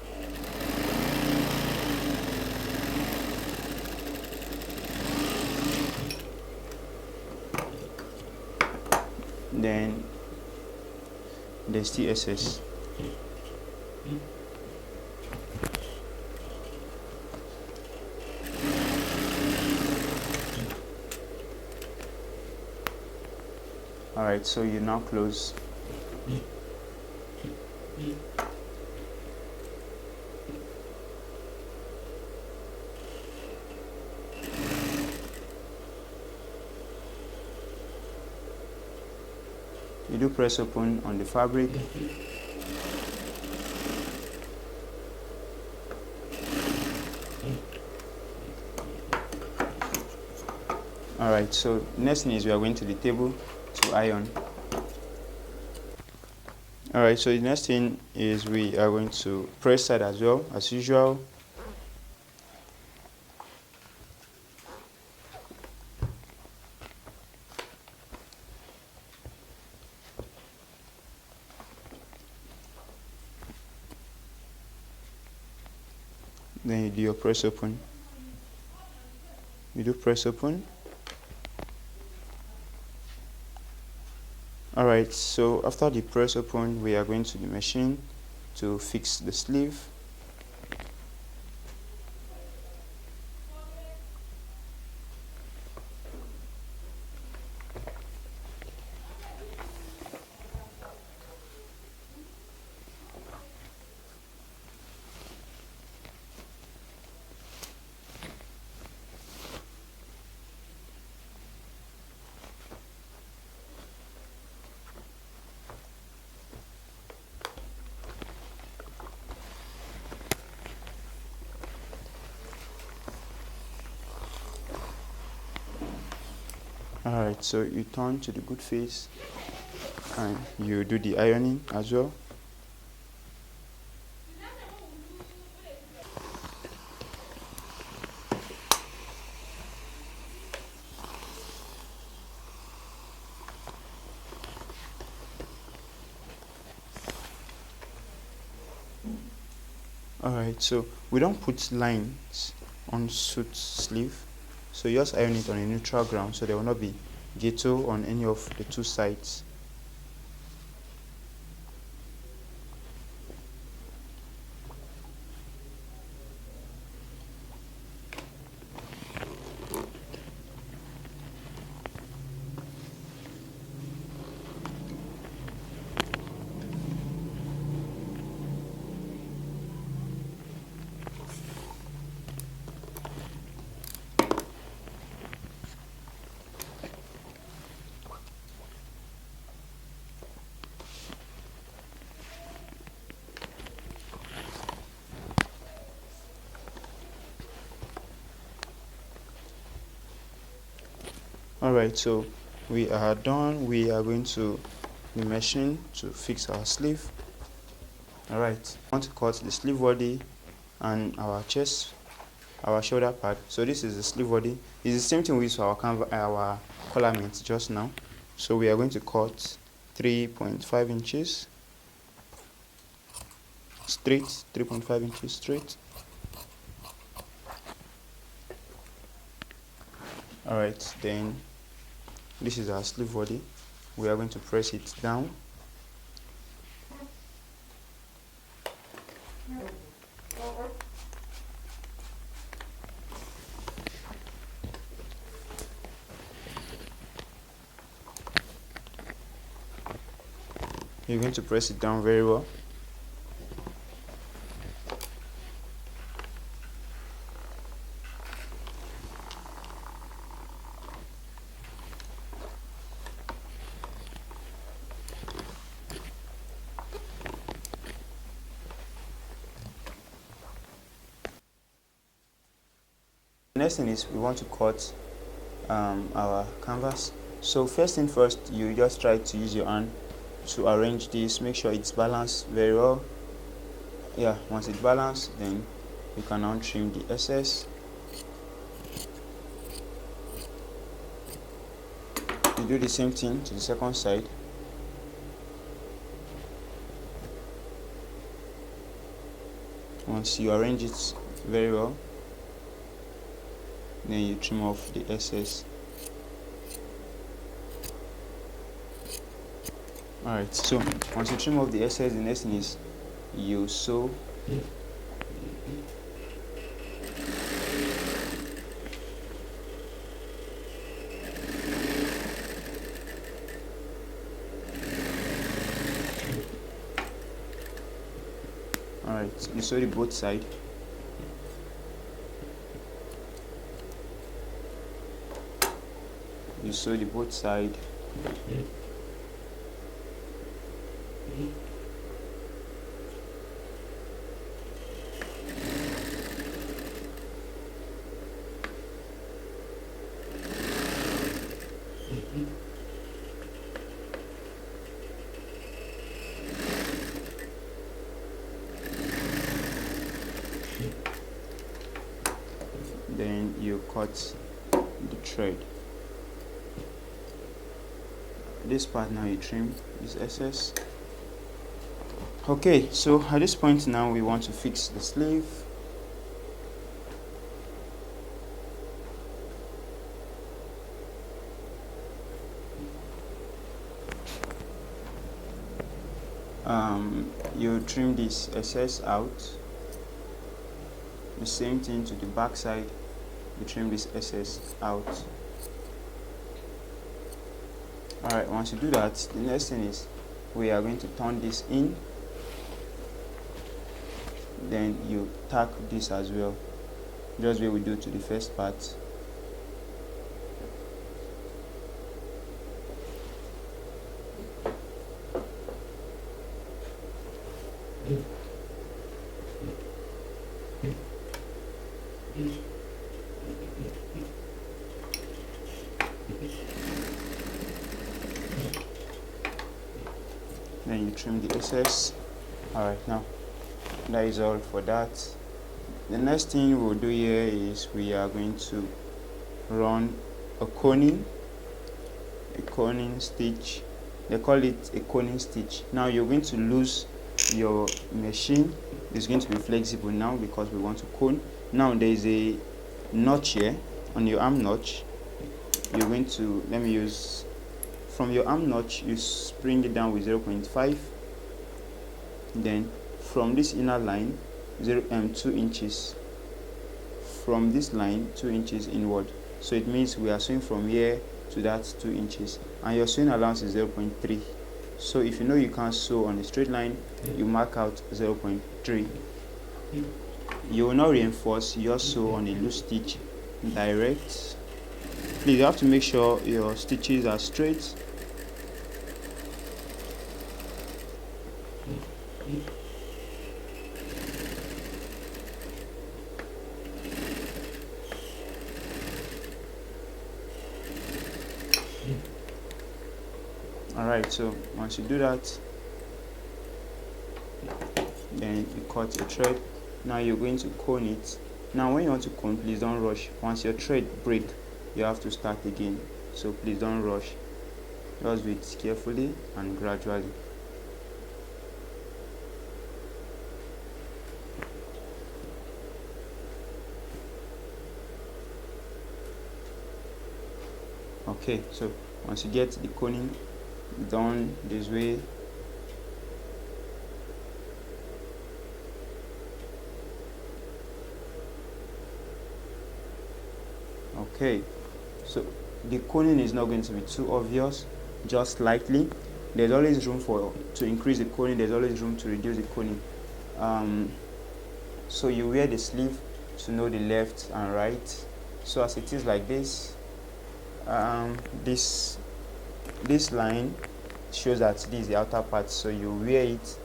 Then there's TSS. Alright, so you now close. You do press open on the fabric. Alright, so next thing is we are going to the table to iron. Alright, so the next thing is we are going to press side as well, as usual. Then you do your press open. You do press open. Alright, so after the press open, we are going to the machine to fix the sleeve. Alright, so you turn to the good face and you do the ironing as well. Alright, so we don't put lines on suit sleeve, so you just iron it on a neutral ground so there will not be ghetto on any of the two sides. Alright, so we are done. We are going to the machine to fix our sleeve. Alright, I want to cut the sleeve body and our chest, our shoulder pad. So this is the sleeve body. It's the same thing we used for our collar mate just now. So we are going to cut 3.5 inches straight, 3.5 inches straight. Alright, then this is our sleeve body. We are going to press it down. You're going to press it down very well. The next thing is we want to cut our canvas. So first thing first, you just try to use your hand to arrange this. Make sure it's balanced very well. Yeah, once it's balanced, then you can now trim the excess. You do the same thing to the second side. Once you arrange it very well, then you trim off the excess. Alright, so once you trim off the excess, the next thing is you sew. Alright, you sew the both sides. You sew the both side. Then you cut the thread. This part now you trim this excess. Okay, so at this point now we want to fix the sleeve. You trim this excess out. The same thing to the back side, you trim this excess out. Alright, once you do that, the next thing is we are going to turn this in. Then you tack this as well, just where we do to the first part. Then you trim the excess. Alright, now that is all for that. The next thing we'll do here is we are going to run a coning stitch. They call it a coning stitch. Now you're going to lose your machine. It's going to be flexible now because we want to cone. Now there is a notch here on your arm notch. You're going to, let me use, from your arm notch you bring it down with 0.5. Then from this inner line 2 inches, from this line 2 inches inward. So it means we are sewing from here to that 2 inches, and your sewing allowance is 0.3. So if you know you can't sew on a straight line, you mark out 0.3. You will not reinforce, you just sew on a loose stitch direct. Please, you have to make sure your stitches are straight. Alright, so once you do that, then you cut your thread. Now you're going to cone it. Now when you want to cone, please don't rush. Once your thread break, you have to start again, so please don't rush. Just do it carefully and gradually. Okay, so once you get the coning done this way, okay, so the coning is not going to be too obvious, just slightly. There's always room to increase the coning, there's always room to reduce the coning. So you wear the sleeve to know the left and right. So as it is like this, this line shows that this is the outer part, so you wear it.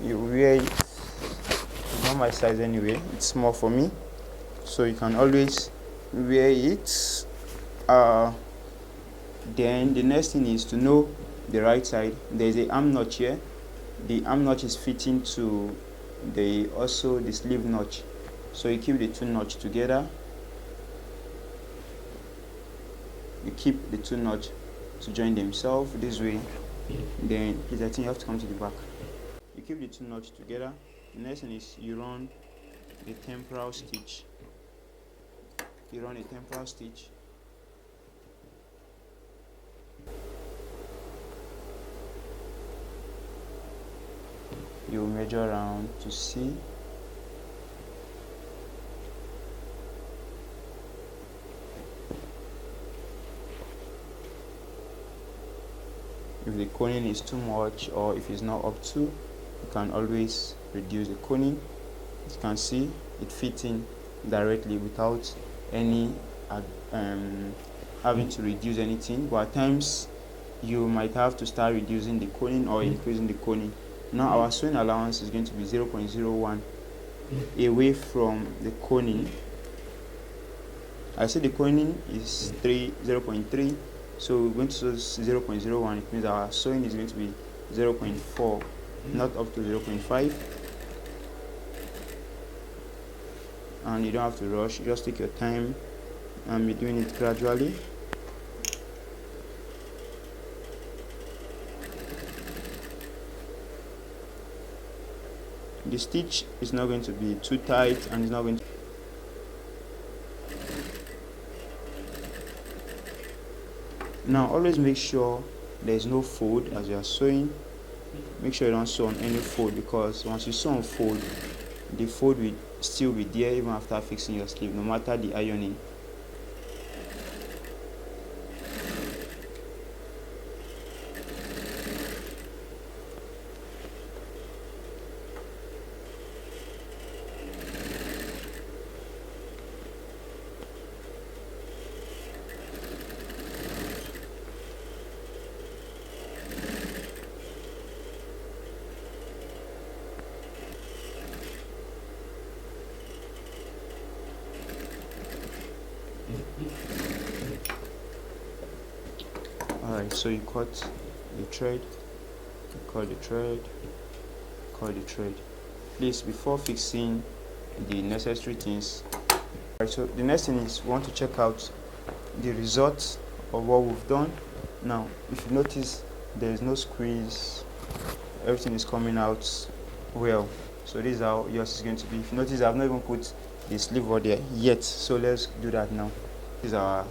It's not my size anyway, it's small for me, so you can always wear it. Then the next thing is to know the right side. There's a arm notch here. The arm notch is fitting to the sleeve notch, so you keep the two notch together. You keep the two notch to join themselves this way. Then I think you have to come to the back. You keep the two notch together. The next thing is you run the temporal stitch. You measure around to see. If the coning is too much or if it's not up to, you can always reduce the coning. As you can see, it fits in directly without any having to reduce anything. But at times you might have to start reducing the coning or increasing the coning. Now our sewing allowance is going to be 0.01 away from the coning. I say the coning is 0.3, so we're going to sew 0.01. It means our sewing is going to be 0.4, not up to 0.5. And you don't have to rush, just take your time and be doing it gradually. The stitch is not going to be too tight and it's not going to. Now always make sure there is no fold as you are sewing. Make sure you don't sew on any fold, because once you sew on fold, the fold will still be there even after fixing your sleeve, no matter the ironing. Alright, so you cut the thread, cut the thread. Please, before fixing the necessary things, alright, so the next thing is we want to check out the result of what we've done. Now, if you notice, there is no squeeze, everything is coming out well. So this is how yours is going to be. If you notice, I've not even put the sleeve body yet, so let's do that now. This is our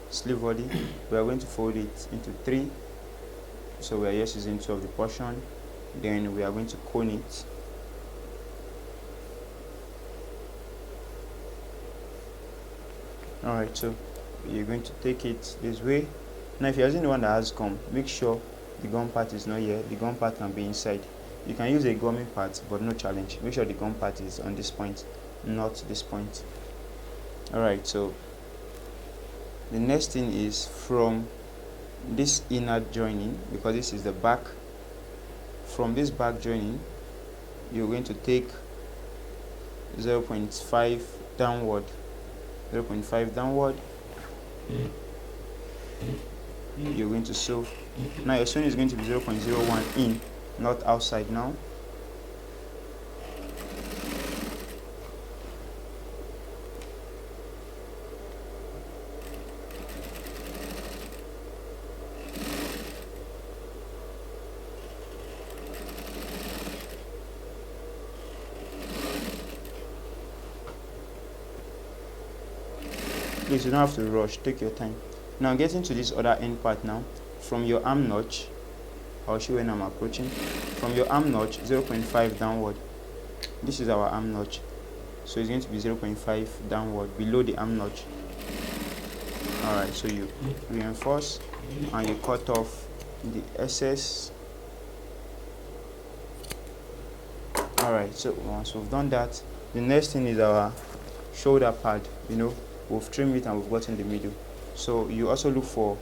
sleeve body. We are going to fold it into 3, so we are just using 2 of the portion. Then we are going to cone it. Alright, so you're going to take it this way. Now if you're using the one that has gum, make sure the gum part is not here. The gum part can be inside. You can use a gummy part, but no challenge. Make sure the gum part is on this point, not this point. Alright, so the next thing is from this inner joining, because this is the back. From this back joining, you're going to take 0.5 downward, 0.5 downward, you're going to sew. Now your sewing is going to be 0.01 in, not outside now. Please, you don't have to rush, take your time. Now getting to this other end part now, from your arm notch, I'll show you when I'm approaching. From your arm notch, 0.5 downward. This is our arm notch. So it's going to be 0.5 downward, below the arm notch. Alright, so you reinforce and you cut off the excess. Alright, so once we've done that, the next thing is our shoulder pad. We've trimmed it and we've gotten the middle. So you also look for,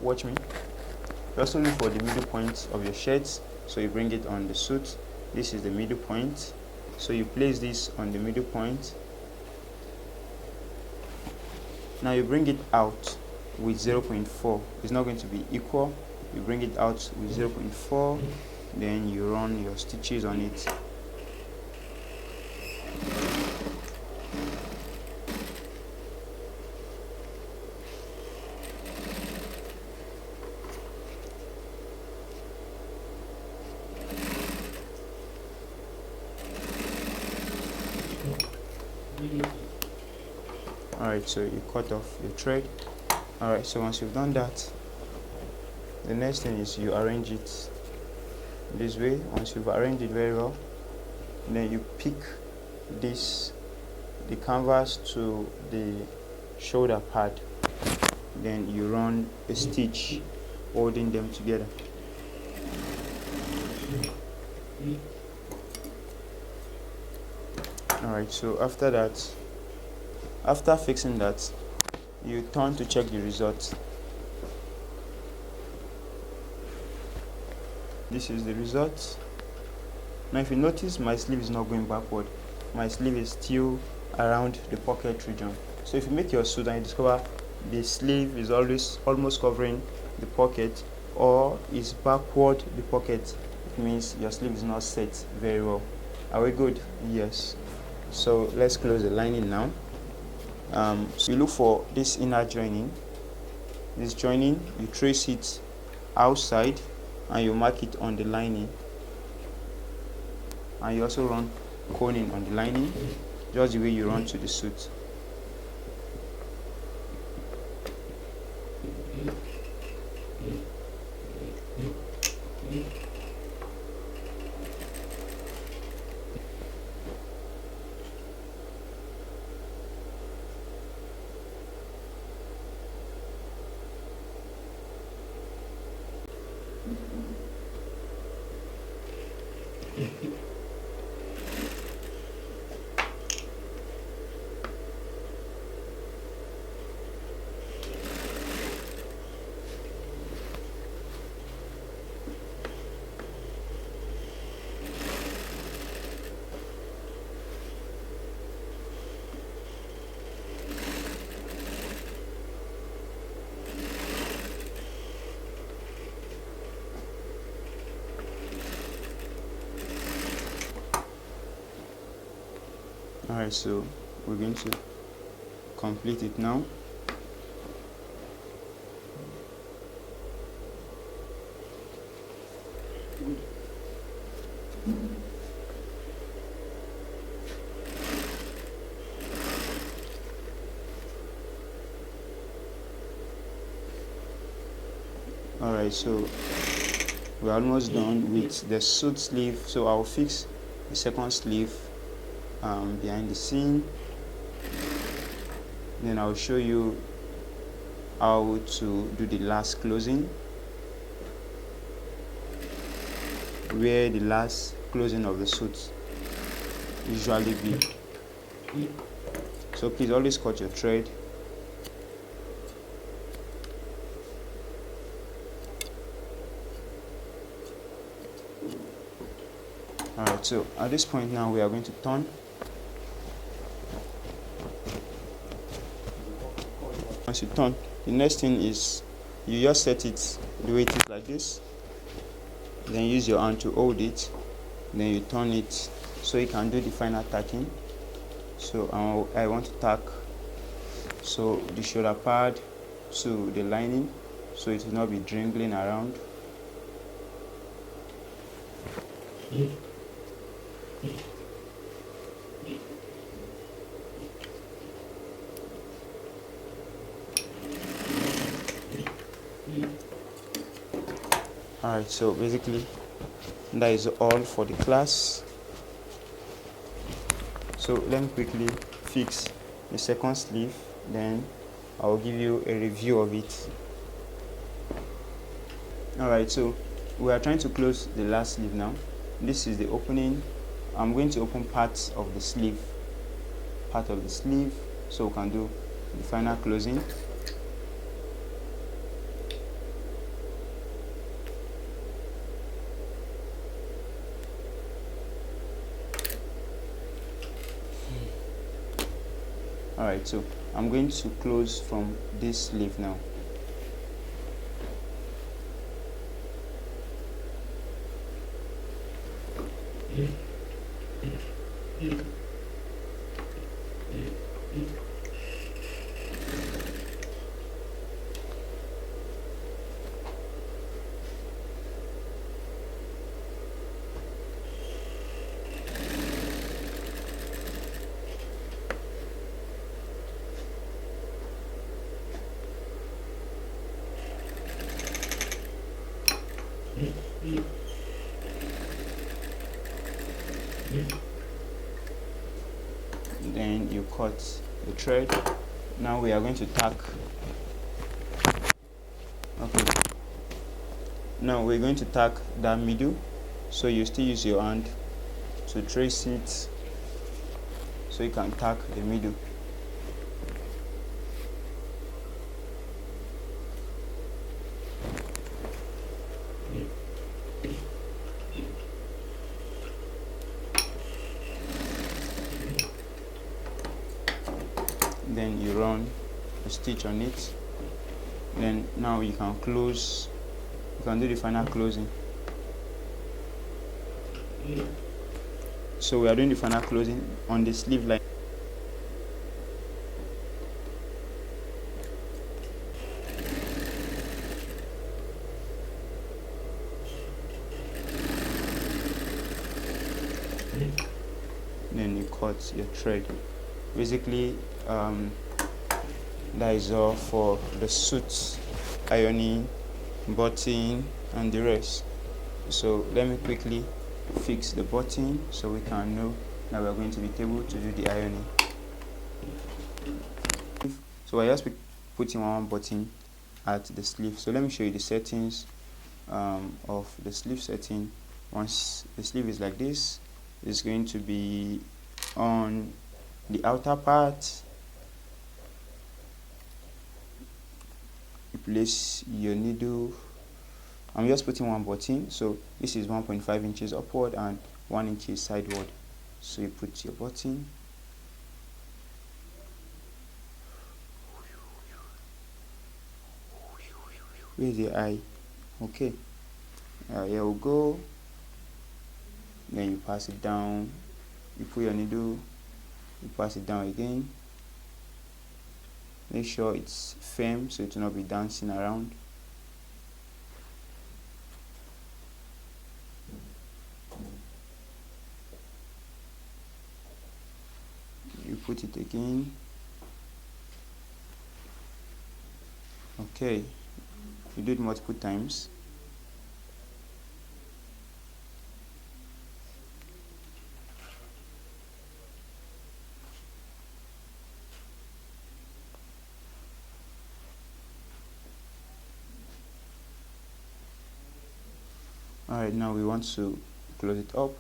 watch me, you also look for the middle point of your shirts. So you bring it on the suit. This is the middle point. So you place this on the middle point. Now you bring it out with 0.4. It's not going to be equal. You bring it out with 0.4, then you run your stitches on it. Alright, so you cut off your thread. Alright, so once you've done that, the next thing is you arrange it this way. Once you've arranged it very well, then you pick the canvas to the shoulder pad, then you run a stitch holding them together. Alright, so after fixing that, you turn to check the result. This is the result. Now if you notice, my sleeve is not going backward. My sleeve is still around the pocket region. So if you make your suit and you discover the sleeve is always almost covering the pocket or is backward the pocket, it means your sleeve is not set very well. Are we good? Yes. So let's close the lining now. So you look for this inner joining. This joining, you trace it outside and you mark it on the lining. And you also run coning on the lining, just the way you run to the suit. Alright, so we're going to complete it now. Alright, so we're almost done with the suit sleeve. So I'll fix the second sleeve behind the scene, then I'll show you how to do the last closing, where the last closing of the suit usually be. So please always cut your thread. Alright, so at this point now we are going to turn. Once you turn, the next thing is you just set it the way it is like this, then use your hand to hold it, then you turn it so you can do the final tacking. So I want to tack so the shoulder pad to the lining so it will not be dangling around. Alright, so basically that is all for the class. So let me quickly fix the second sleeve, then I will give you a review of it. Alright, so we are trying to close the last sleeve now. This is the opening. I'm going to open part of the sleeve, so we can do the final closing. Alright, so I'm going to close from this sleeve now. Then you cut the thread. Now we are going to tack. Okay, now we're going to tack that middle, so you still use your hand to trace it so you can tack the middle. Then you run a stitch on it, then now you can close, you can do the final closing. So we are doing the final closing on the sleeve line. Then you cut your thread. Basically that is all for the suit ironing, button and the rest. So let me quickly fix the button so we can know that we are going to be able to do the ironing. So I just putting one button at the sleeve. So let me show you the settings of the sleeve setting. Once the sleeve is like this, it's going to be on the outer part. You place your needle. I'm just putting one button, so this is 1.5 inches upward and 1 inch sideward. So you put your button. Where's the eye? Okay, here we go. Then you pass it down, you put your needle, you pass it down again. Make sure it's firm so it will not be dancing around. You put it again. Okay, you do it multiple times. Alright, now we want to close it up.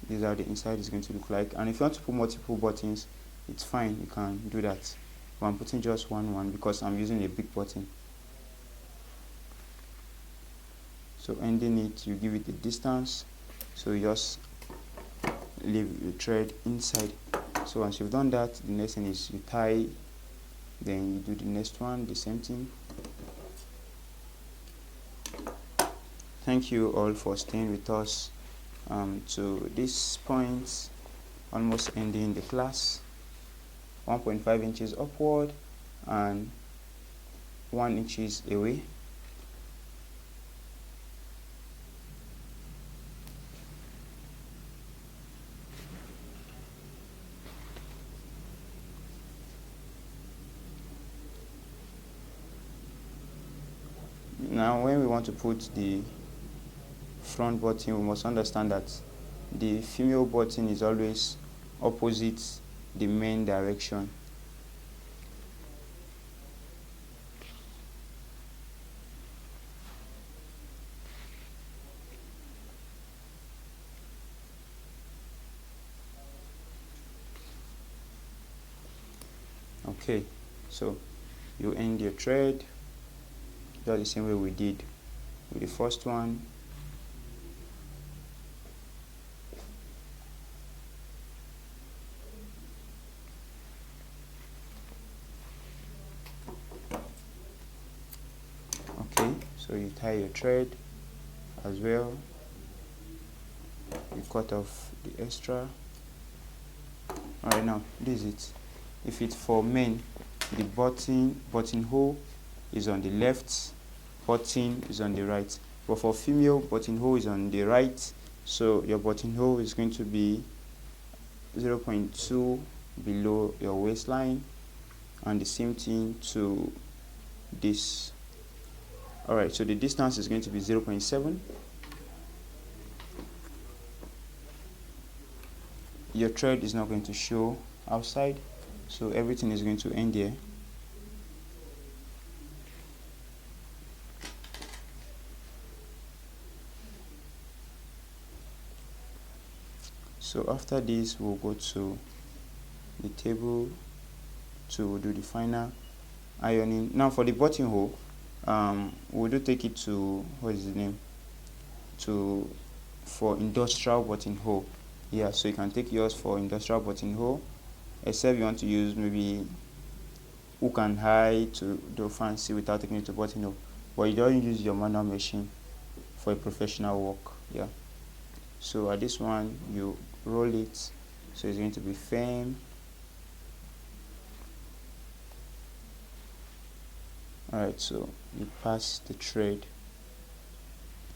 This is how the inside is going to look like. And if you want to put multiple buttons, it's fine, you can do that. But I'm putting just one because I'm using a big button. So ending it, you give it a distance. So you just leave the thread inside. So once you've done that, the next thing is you tie, then you do the next one, the same thing. thank you all for staying with us to this point, almost ending the class. 1.5 inches upward and 1 inches away. Now when we want to put the front button, we must understand that the female button is always opposite the main direction. Okay, so you end your thread just the same way we did with the first one. Okay, so you tie your thread as well. You cut off the extra. Alright, now this is it. If it's for men, the buttonhole is on the left, button is on the right. But for female, buttonhole is on the right, so your buttonhole is going to be 0.2 below your waistline, and the same thing to this. Alright, so the distance is going to be 0.7. Your thread is not going to show outside, so everything is going to end here. So after this, we'll go to the table to do the final ironing. Now for the buttonhole, we'll do take it to, what is the name, for industrial buttonhole. Yeah, so you can take yours for industrial buttonhole, except you want to use maybe hook and eye to do fancy without taking it to buttonhole, but you don't use your manual machine for a professional work. Yeah, so at this one you roll it, so it's going to be firm. Alright, so you pass the thread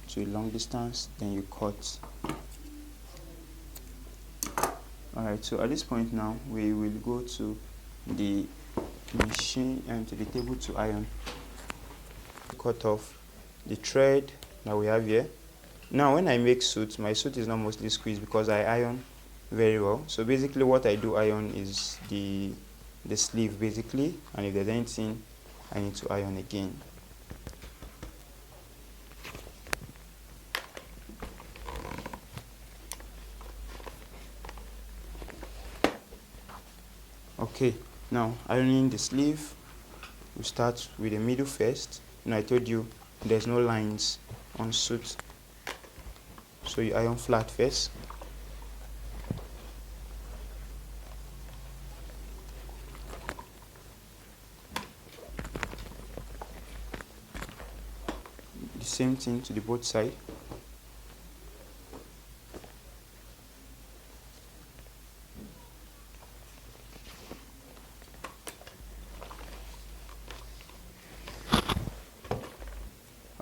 to a long distance, then you cut. Alright, so at this point now we will go to the machine and to the table to iron. Cut off the thread that we have here. Now when I make suit, my suit is not mostly squeezed because I iron very well. So basically what I do iron is the sleeve basically, and if there's anything I need to iron again. Okay, now ironing the sleeve, we start with the middle first. I told you there's no lines on suit, so you iron flat first. The same thing to the both side.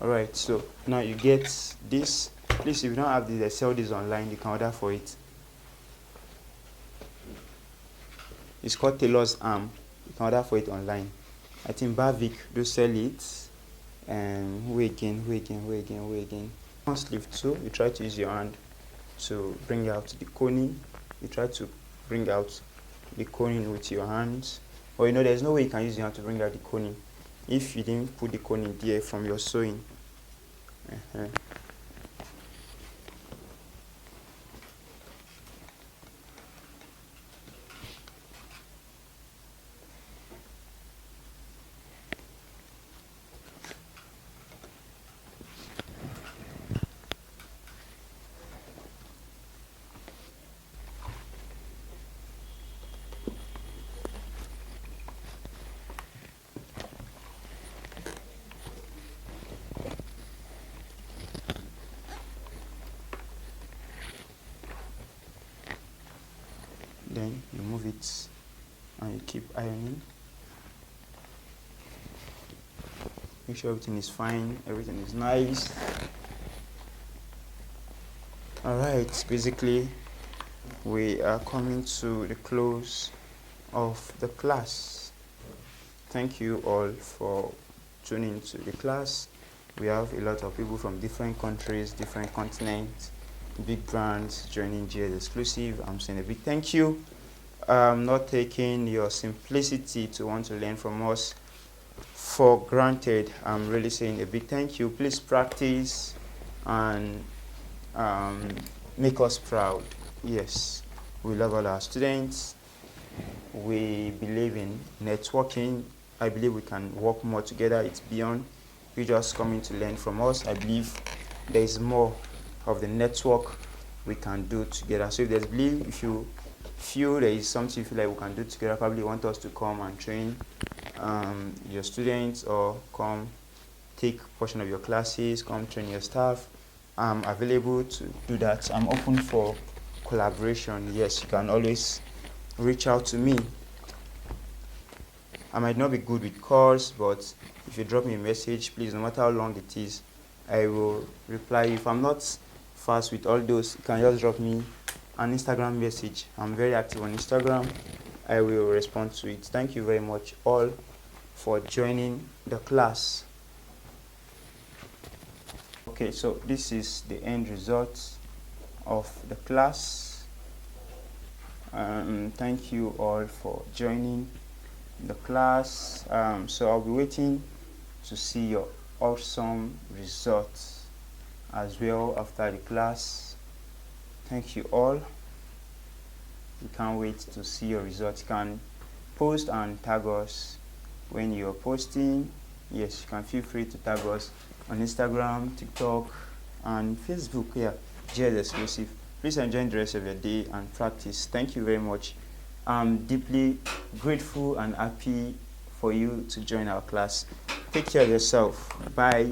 Alright, so now you get this. Please, if you don't have this, they sell this online, you can order for it. It's called Tailor's Arm. You can order for it online. I think Bavik do sell it. And who again. On sleeve 2, you try to use your hand to bring out the coning. You try to bring out the coning with your hands. Or there's no way you can use your hand to bring out the coning if you didn't put the coning there from your sewing. keep ironing. Make sure everything is fine, everything is nice. Alright, basically we are coming to the close of the class. Thank you all for tuning to the class. We have a lot of people from different countries, different continents, big brands joining GS Exclusive. I'm saying a big thank you. I'm not taking your simplicity to want to learn from us for granted. I'm really saying a big thank you. Please practice and make us proud. Yes, we love all our students. We believe in networking. I believe we can work more together. It's beyond you just coming to learn from us. I believe there is more of the network we can do together. So if you feel there is something you feel like we can do together, probably want us to come and train your students, or come take portion of your classes, come train your staff, I'm available to do that. I'm open for collaboration. Yes, you can always reach out to me. I might not be good with calls, but if you drop me a message, please, no matter how long it is, I will reply. If I'm not fast with all those, you can just drop me an Instagram message. I'm very active on Instagram. I will respond to it. Thank you very much all for joining the class. Okay, so this is the end result of the class. Thank you all for joining the class. So I'll be waiting to see your awesome results as well after the class. Thank you all. We can't wait to see your results. You can post and tag us when you're posting. Yes, you can feel free to tag us on Instagram, TikTok, and Facebook. Yeah, GS Exclusive. Please enjoy the rest of your day and practice. Thank you very much. I'm deeply grateful and happy for you to join our class. Take care of yourself. Bye.